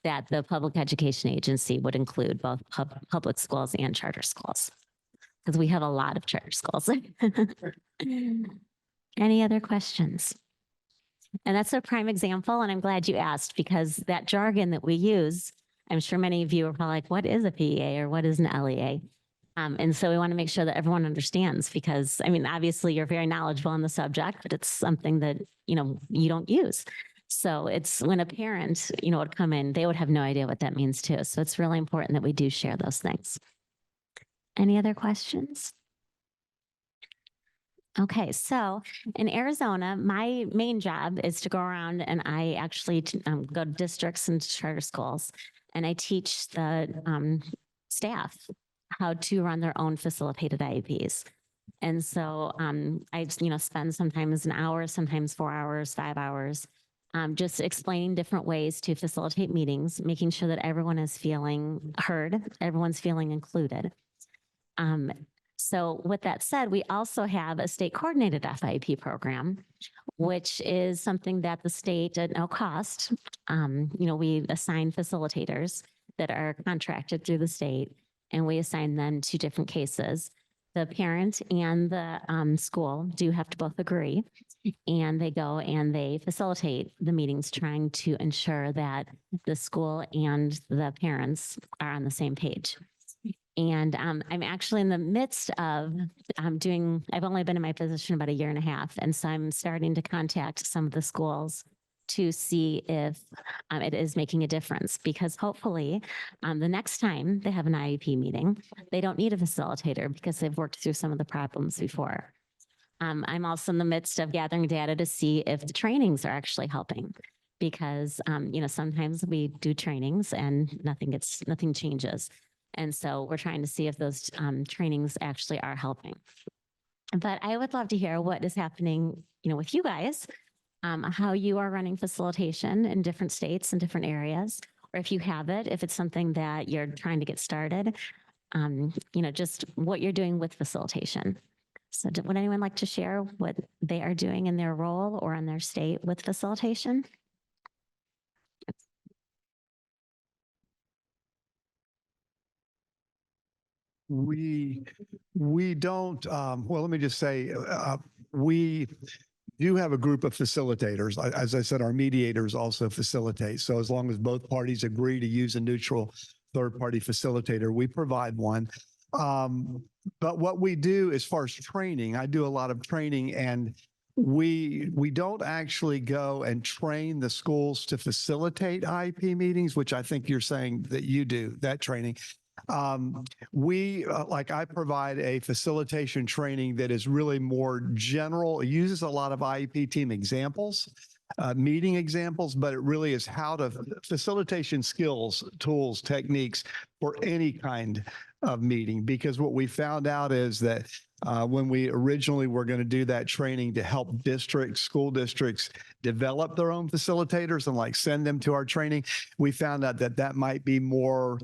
A: that the Public Education Agency would include both public schools and charter schools because we have a lot of charter schools. Any other questions? And that's a prime example. And I'm glad you asked because that jargon that we use, I'm sure many of you are probably like, what is a PEA or what is an LEA? And so we want to make sure that everyone understands because, obviously you're very knowledgeable on the subject, but it's something that, you don't use. So it's when a parent, would come in, they would have no idea what that means too. So it's really important that we do share those things. Any other questions? Okay, so in Arizona, my main job is to go around and I actually go to districts and charter schools and I teach the staff how to run their own facilitated IEPs. And so I, spend sometimes an hour, sometimes 4 hours, 5 hours, just explaining different ways to facilitate meetings, making sure that everyone is feeling heard, everyone's feeling included. So with that said, we also have a state coordinated FIEP program, which is something that the state at no cost, we assign facilitators that are contracted through the state and we assign them to different cases. The parent and the school do have to both agree and they go and they facilitate the meetings trying to ensure that the school and the parents are on the same page. And I'm actually in the midst of I've only been in my position about 1.5 years. And so I'm starting to contact some of the schools to see if it is making a difference because hopefully the next time they have an IEP meeting, they don't need a facilitator because they've worked through some of the problems before. I'm also in the midst of gathering data to see if the trainings are actually helping because, sometimes we do trainings and nothing changes. And so we're trying to see if those trainings actually are helping. But I would love to hear what is happening, with you guys, how you are running facilitation in different states and different areas, or if you have it, if it's something that you're trying to get started, just what you're doing with facilitation. So would anyone like to share what they are doing in their role or in their state with facilitation?
G: We don't, well, let me just say, we do have a group of facilitators. As I said, our mediators also facilitate. So as long as both parties agree to use a neutral third-party facilitator, we provide one. But what we do as far as training, I do a lot of training and we don't actually go and train the schools to facilitate IEP meetings, which I think you're saying that you do, that training. Like I provide a facilitation training that is really more general. It uses a lot of IEP team examples, meeting examples, but it really is how to facilitation skills, tools, techniques for any kind of meeting. Because what we found out is that when we originally were going to do that training to help districts, school districts develop their own facilitators and like send them to our training, we found out that that might be more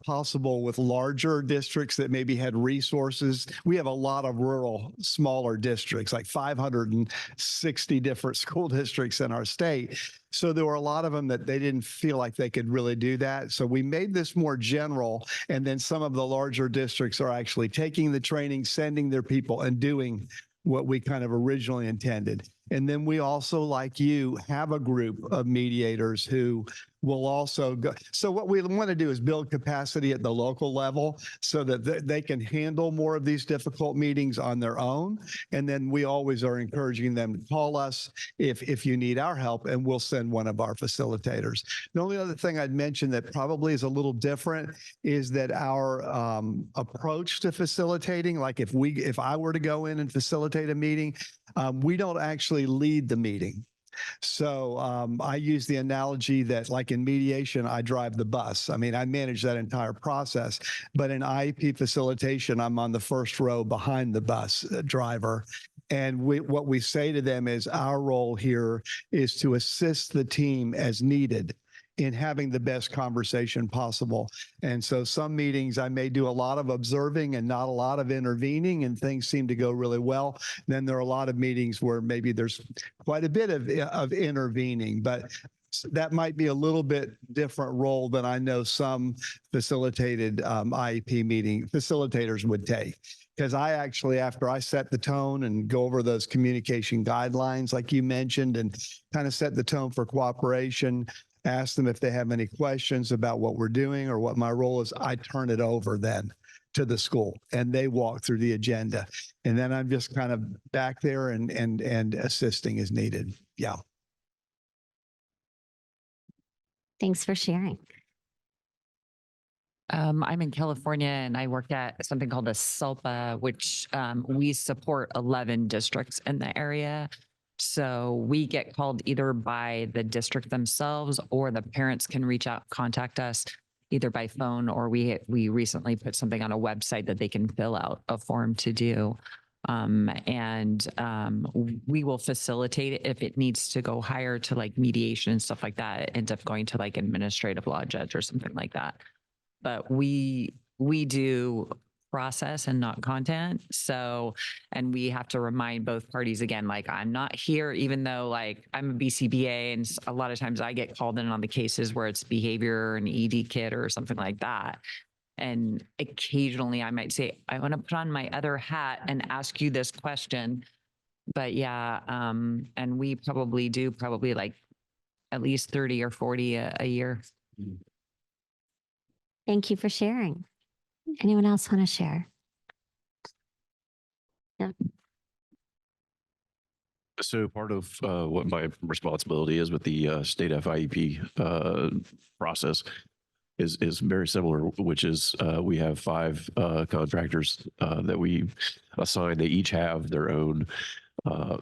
G: possible with larger districts that maybe had resources. We have a lot of rural, smaller districts, like 560 different school districts in our state. So there were a lot of them that they didn't feel like they could really do that. So we made this more general. And then some of the larger districts are actually taking the training, sending their people and doing what we kind of originally intended. And then we also, like you, have a group of mediators who will also go. So what we want to do is build capacity at the local level so that they can handle more of these difficult meetings on their own. And then we always are encouraging them to call us if you need our help, and we'll send one of our facilitators. The only other thing I'd mention that probably is a little different is that our approach to facilitating, like if I were to go in and facilitate a meeting, we don't actually lead the meeting. So I use the analogy that like in mediation, I drive the bus. I mean, I manage that entire process, but in IEP facilitation, I'm on the first row behind the bus driver. And what we say to them is our role here is to assist the team as needed in having the best conversation possible. And so some meetings I may do a lot of observing and not a lot of intervening, and things seem to go really well. Then there are a lot of meetings where maybe there's quite a bit of intervening, but that might be a little bit different role than I know some facilitated IEP meeting facilitators would take. Because I actually, after I set the tone and go over those communication guidelines, like you mentioned, and kind of set the tone for cooperation, ask them if they have any questions about what we're doing or what my role is, I turn it over then to the school and they walk through the agenda. And then I'm just kind of back there and assisting as needed. Yeah.
A: Thanks for sharing.
M: I'm in California and I work at something called a SELPA, which we support 11 districts in the area. So we get called either by the district themselves or the parents can reach out, contact us either by phone, or we recently put something on a website that they can fill out a form to do. We will facilitate it if it needs to go higher to like mediation and stuff like that. It ends up going to like administrative law judge or something like that. But we do process and not content. So, and we have to remind both parties again, like I'm not here, even though like I'm a BCBA and a lot of times I get called in on the cases where it's behavior and ED kit or something like that. And occasionally I might say, I want to put on my other hat and ask you this question. But yeah, and we probably do like at least 30 or 40 a year.
A: Thank you for sharing. Anyone else want to share? Yeah.
D: So part of what my responsibility is with the state FIEP process is very similar, which is we have 5 contractors that we assign. They each have their own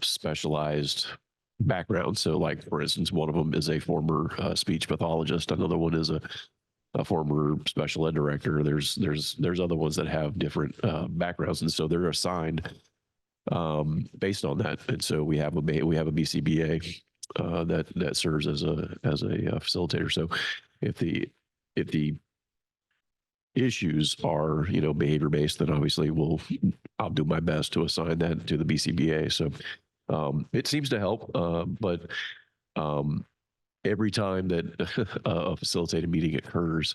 D: specialized background. So like, for instance, one of them is a former speech pathologist. Another one is a former special ed director. There's other ones that have different backgrounds. And so they're assigned based on that. And so we have a BCBA that serves as a facilitator. So if the issues are, behavior based, then obviously I'll do my best to assign that to the BCBA. So it seems to help, but every time that a facilitated meeting occurs,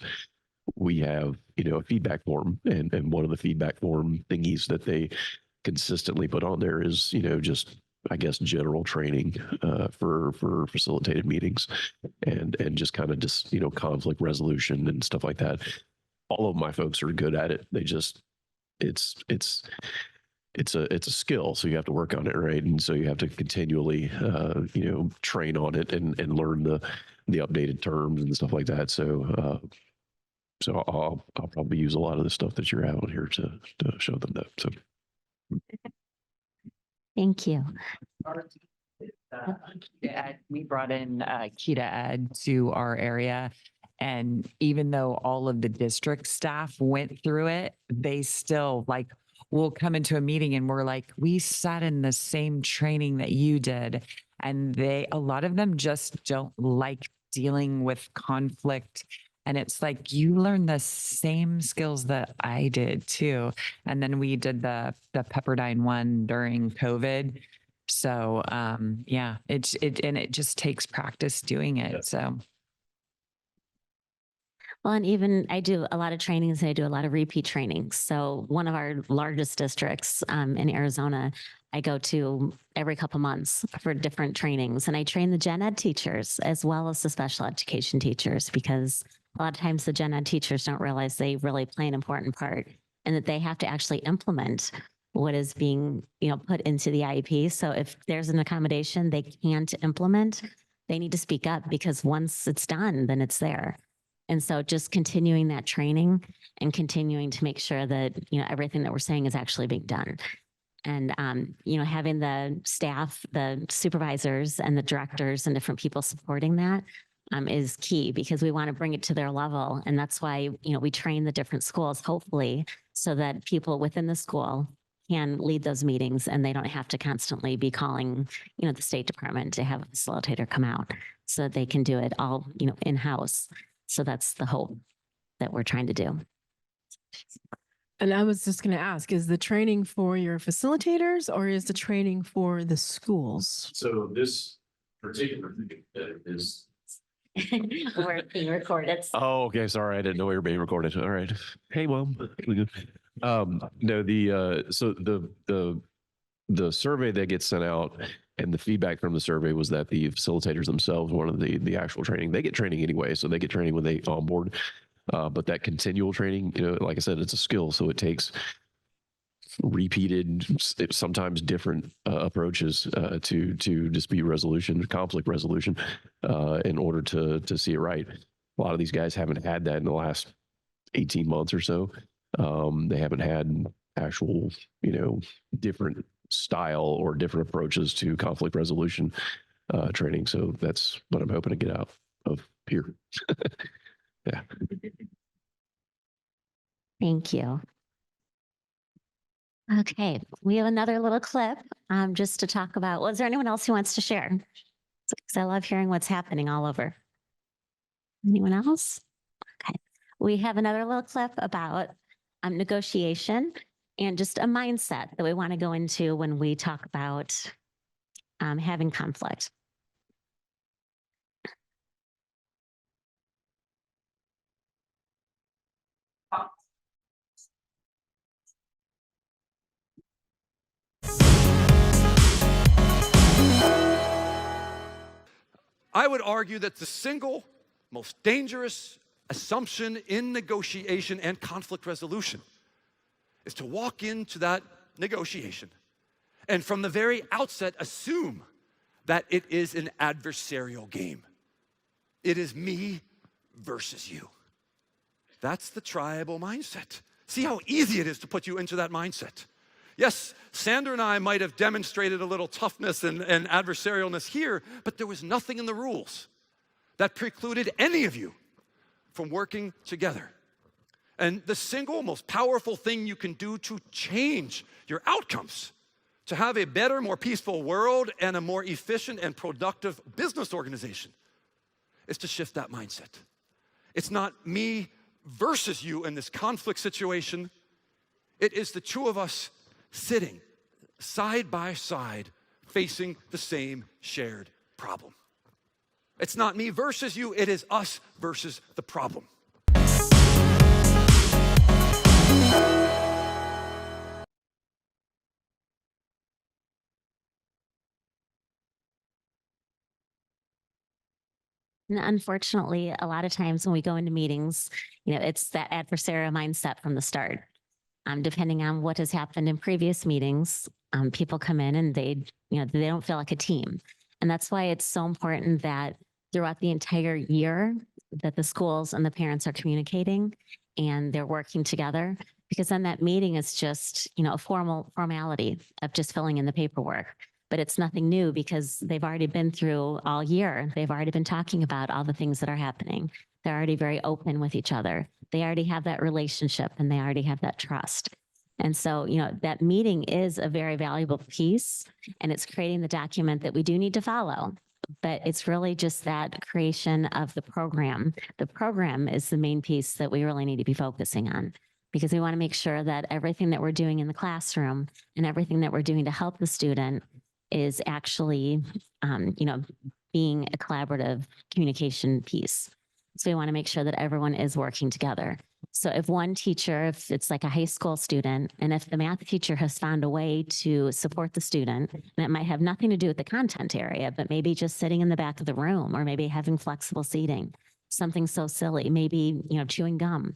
D: we have, a feedback form, and one of the feedback form thingies that they consistently put on there is, just, I guess, general training for facilitated meetings and just kind of just, conflict resolution and stuff like that. All of my folks are good at it. They just, it's a skill, so you have to work on it, right? And so you have to continually, train on it and learn the updated terms and stuff like that. So So I'll probably use a lot of the stuff that you're out here to show them that. So
A: Thank you.
M: We brought in Kita Ed to our area. And even though all of the district staff went through it, they still like will come into a meeting and we're like, we sat in the same training that you did. And a lot of them just don't like dealing with conflict. And it's like, you learn the same skills that I did too. And then we did the Pepperdine one during COVID. So yeah, it just takes practice doing it. So.
A: Well, and even I do a lot of trainings and I do a lot of repeat trainings. So one of our largest districts in Arizona, I go to every couple months for different trainings, and I train the gen ed teachers as well as the special education teachers, because a lot of times the gen ed teachers don't realize they really play an important part and that they have to actually implement what is being, put into the IEP. So if there's an accommodation they can't implement, they need to speak up, because once it's done, then it's there. And so just continuing that training and continuing to make sure that, everything that we're saying is actually being done. And, having the staff, the supervisors and the directors and different people supporting that is key, because we want to bring it to their level. And that's why, we train the different schools, hopefully, so that people within the school can lead those meetings and they don't have to constantly be calling, the State Department to have a facilitator come out, so that they can do it all, in-house. So that's the hope that we're trying to do.
E: And I was just going to ask, is the training for your facilitators or is the training for the schools?
D: So this particular thing is.
A: We're being recorded.
D: Oh, okay. Sorry, I didn't know we were being recorded. All right. Hey, Mom. No, so the survey that gets sent out and the feedback from the survey was that the facilitators themselves wanted the actual training. They get training anyway, so they get training when they onboard. But that continual training, like I said, it's a skill, so it takes repeated, sometimes different approaches to dispute resolution, conflict resolution, in order to see it right. A lot of these guys haven't had that in the last 18 months or so. They haven't had actual, different style or different approaches to conflict resolution training. So that's what I'm hoping to get out of here. Yeah.
A: Thank you. Okay, we have another little clip just to talk about. Was there anyone else who wants to share? Because I love hearing what's happening all over. Anyone else? Okay, we have another little clip about negotiation and just a mindset that we want to go into when we talk about having conflict.
N: I would argue that the single most dangerous assumption in negotiation and conflict resolution is to walk into that negotiation and from the very outset assume that it is an adversarial game. It is me versus you. That's the tribal mindset. See how easy it is to put you into that mindset. Yes, Sandra and I might have demonstrated a little toughness and adversarialness here, but there was nothing in the rules that precluded any of you from working together. And the single most powerful thing you can do to change your outcomes, to have a better, more peaceful world and a more efficient and productive business organization, is to shift that mindset. It's not me versus you in this conflict situation. It is the two of us sitting side by side, facing the same shared problem. It's not me versus you, it is us versus the problem.
A: And unfortunately, a lot of times when we go into meetings, it's that adversarial mindset from the start. Depending on what has happened in previous meetings, people come in and they don't feel like a team. And that's why it's so important that throughout the entire year that the schools and the parents are communicating and they're working together, because then that meeting is just, a formality of just filling in the paperwork. But it's nothing new because they've already been through all year. They've already been talking about all the things that are happening. They're already very open with each other. They already have that relationship and they already have that trust. And so, that meeting is a very valuable piece, and it's creating the document that we do need to follow. But it's really just that creation of the program. The program is the main piece that we really need to be focusing on, because we want to make sure that everything that we're doing in the classroom and everything that we're doing to help the student is actually, being a collaborative communication piece. So we want to make sure that everyone is working together. So if one teacher, if it's like a high school student, and if the math teacher has found a way to support the student, and it might have nothing to do with the content area, but maybe just sitting in the back of the room, or maybe having flexible seating, something so silly, maybe, chewing gum.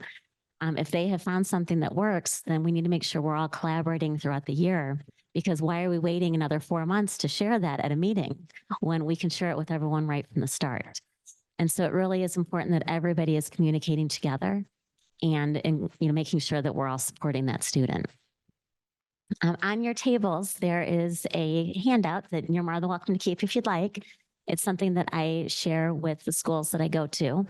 A: If they have found something that works, then we need to make sure we're all collaborating throughout the year, because why are we waiting another 4 months to share that at a meeting when we can share it with everyone right from the start? And so it really is important that everybody is communicating together and making sure that we're all supporting that student. On your tables, there is a handout that you're more than welcome to keep if you'd like. It's something that I share with the schools that I go to.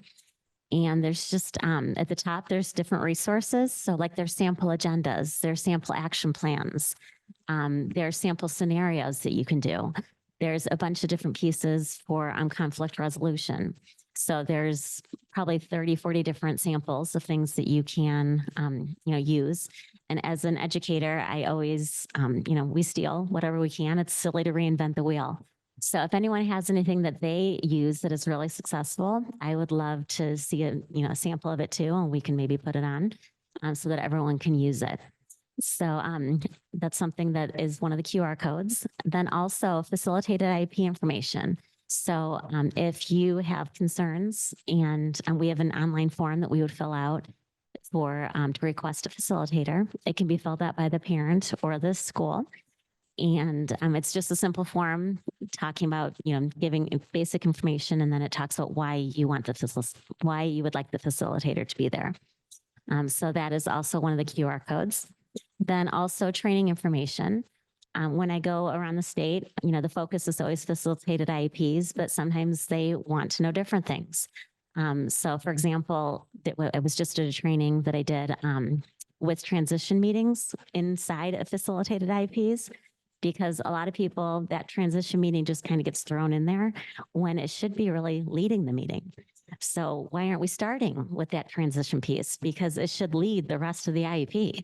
A: And there's just at the top, there's different resources. So like there's sample agendas, there's sample action plans, there's sample scenarios that you can do. There's a bunch of different pieces for conflict resolution. So there's probably 30, 40 different samples of things that you can, use. And as an educator, I always, we steal whatever we can. It's silly to reinvent the wheel. So if anyone has anything that they use that is really successful, I would love to see a sample of it too, and we can maybe put it on so that everyone can use it. So that's something that is one of the QR codes. Then also facilitated IEP information. So if you have concerns, and we have an online form that we would fill out for to request a facilitator. It can be filled out by the parent or the school. And it's just a simple form talking about, giving basic information, and then it talks about why you want why you would like the facilitator to be there. So that is also one of the QR codes. Then also training information. When I go around the state, the focus is always facilitated IEPs, but sometimes they want to know different things. So for example, it was just a training that I did with transition meetings inside of facilitated IEPs, because a lot of people, that transition meeting just kind of gets thrown in there when it should be really leading the meeting. So why aren't we starting with that transition piece? Because it should lead the rest of the IEP.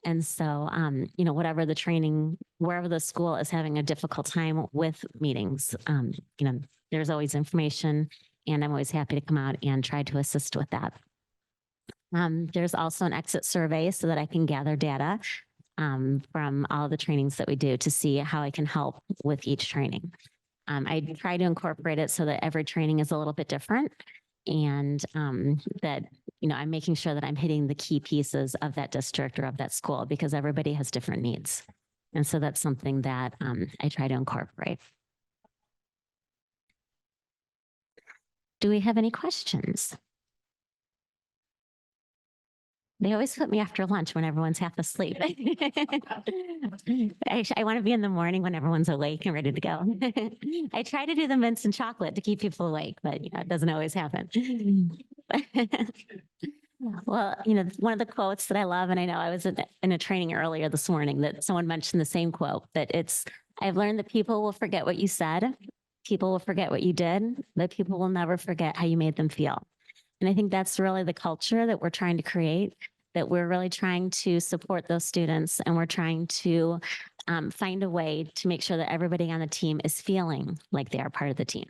A: And so, whatever the training, wherever the school is having a difficult time with meetings, there's always information, and I'm always happy to come out and try to assist with that. There's also an exit survey so that I can gather data from all the trainings that we do to see how I can help with each training. I try to incorporate it so that every training is a little bit different, and that, I'm making sure that I'm hitting the key pieces of that district or of that school, because everybody has different needs. And so that's something that I try to incorporate. Do we have any questions? They always put me after lunch when everyone's half asleep. Actually, I want to be in the morning when everyone's awake and ready to go. I try to do the mints and chocolate to keep people awake, but it doesn't always happen. Well, one of the quotes that I love, and I know I was in a training earlier this morning that someone mentioned the same quote, that I've learned that people will forget what you said, people will forget what you did, but people will never forget how you made them feel. And I think that's really the culture that we're trying to create, that we're really trying to support those students, and we're trying to find a way to make sure that everybody on the team is feeling like they are part of the team.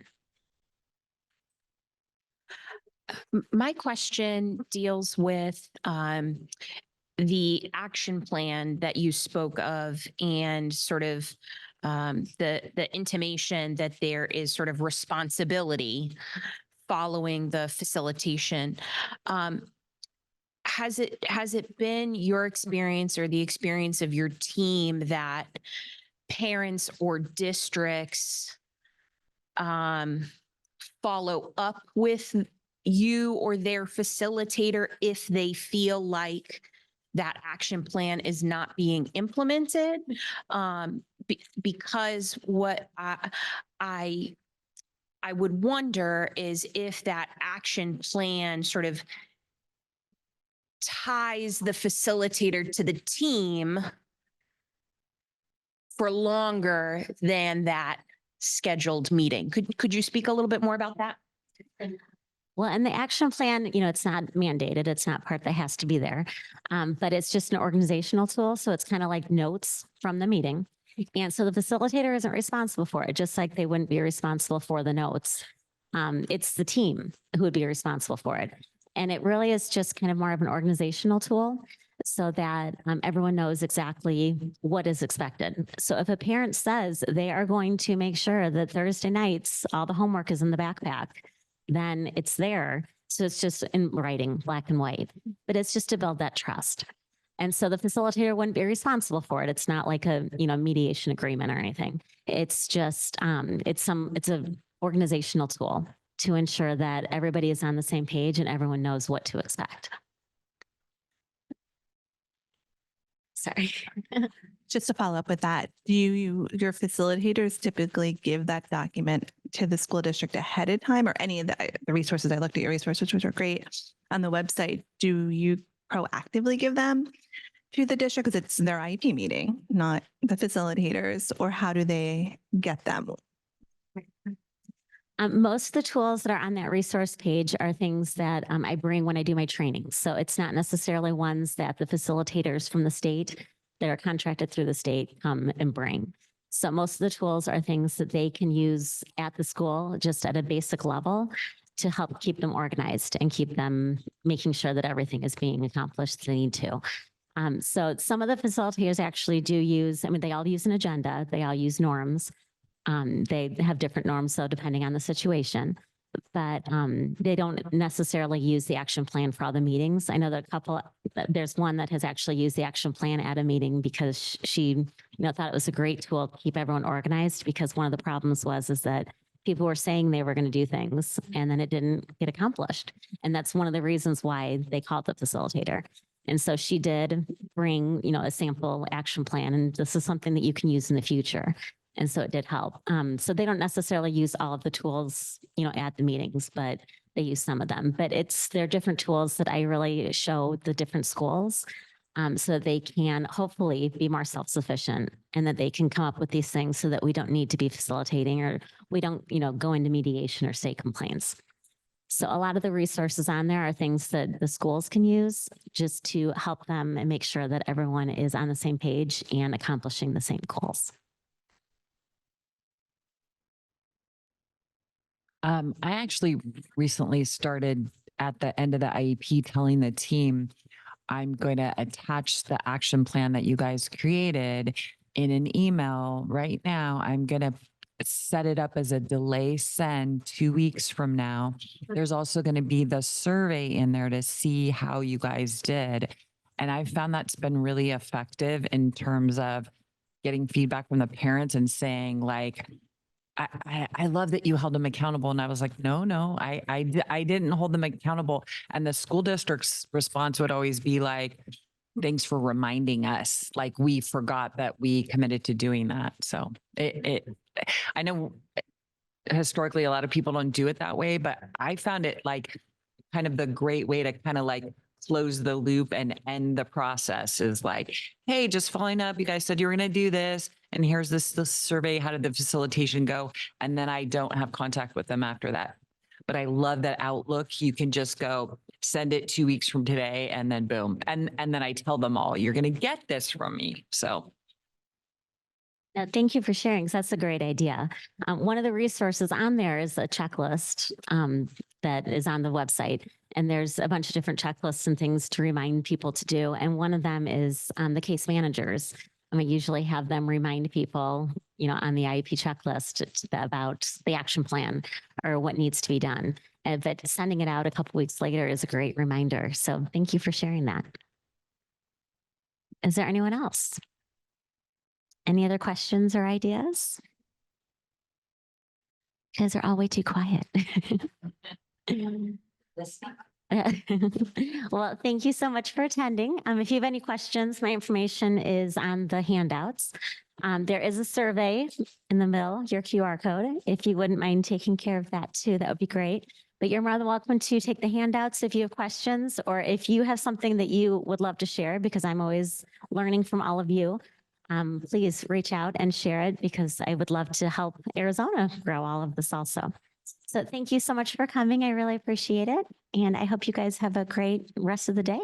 I: My question deals with the action plan that you spoke of, and sort of the intimation that there is sort of responsibility following the facilitation. Has it been your experience or the experience of your team that parents or districts follow up with you or their facilitator if they feel like that action plan is not being implemented. Because what I would wonder is if that action plan sort of ties the facilitator to the team for longer than that scheduled meeting. Could you speak a little bit more about that?
A: Well, and the action plan, it's not mandated. It's not part that has to be there. But it's just an organizational tool. So it's kind of like notes from the meeting. And so the facilitator isn't responsible for it, just like they wouldn't be responsible for the notes. It's the team who would be responsible for it. And it really is just kind of more of an organizational tool so that everyone knows exactly what is expected. So if a parent says they are going to make sure that Thursday nights, all the homework is in the backpack, then it's there. So it's just in writing, black and white, but it's just to build that trust. And so the facilitator wouldn't be responsible for it. It's not like a, mediation agreement or anything. It's just, it's a organizational tool to ensure that everybody is on the same page and everyone knows what to expect. Sorry.
K: Just to follow up with that, do your facilitators typically give that document to the school district ahead of time, or any of the resources? I looked at your resources, which are great on the website. Do you proactively give them to the district because it's their IEP meeting, not the facilitators, or how do they get them?
A: Most of the tools that are on that resource page are things that I bring when I do my training. So it's not necessarily ones that the facilitators from the state that are contracted through the state come and bring. So most of the tools are things that they can use at the school just at a basic level to help keep them organized and keep them making sure that everything is being accomplished as they need to. So some of the facilitators actually do use, they all use an agenda, they all use norms. They have different norms, so depending on the situation, but they don't necessarily use the action plan for all the meetings. I know that there's one that has actually used the action plan at a meeting because she, thought it was a great tool to keep everyone organized, because one of the problems is that people were saying they were going to do things and then it didn't get accomplished. And that's one of the reasons why they called the facilitator. And so she did bring, a sample action plan, and this is something that you can use in the future. And so it did help. So they don't necessarily use all of the tools, at the meetings, but they use some of them. But they're different tools that I really show the different schools so that they can hopefully be more self-sufficient and that they can come up with these things so that we don't need to be facilitating, or we don't, go into mediation or state complaints. So a lot of the resources on there are things that the schools can use just to help them and make sure that everyone is on the same page and accomplishing the same goals.
M: I actually recently started at the end of the IEP telling the team, I'm going to attach the action plan that you guys created in an email right now. I'm going to set it up as a delay send 2 weeks from now. There's also going to be the survey in there to see how you guys did. And I found that's been really effective in terms of getting feedback from the parents and saying like, I love that you held them accountable. And I was like, no, I didn't hold them accountable. And the school district's response would always be like, thanks for reminding us. Like we forgot that we committed to doing that. So I know historically a lot of people don't do it that way, but I found it like kind of the great way to kind of like close the loop and end the process is like, hey, just following up. You guys said you were going to do this. And here's this survey. How did the facilitation go? And then I don't have contact with them after that. But I love that outlook. You can just go send it 2 weeks from today and then boom. And then I tell them all, you're going to get this from me. So.
A: Now, thank you for sharing, because that's a great idea. One of the resources on there is a checklist that is on the website. And there's a bunch of different checklists and things to remind people to do. And one of them is the case managers. And we usually have them remind people, on the IEP checklist about the action plan or what needs to be done. But sending it out a couple weeks later is a great reminder. So thank you for sharing that. Is there anyone else? Any other questions or ideas? You guys are all way too quiet. Well, thank you so much for attending. If you have any questions, my information is on the handouts. There is a survey in the middle, your QR code. If you wouldn't mind taking care of that too, that would be great. But you're more than welcome to take the handouts if you have questions, or if you have something that you would love to share, because I'm always learning from all of you. Please reach out and share it, because I would love to help Arizona grow all of this also. So thank you so much for coming. I really appreciate it. And I hope you guys have a great rest of the day.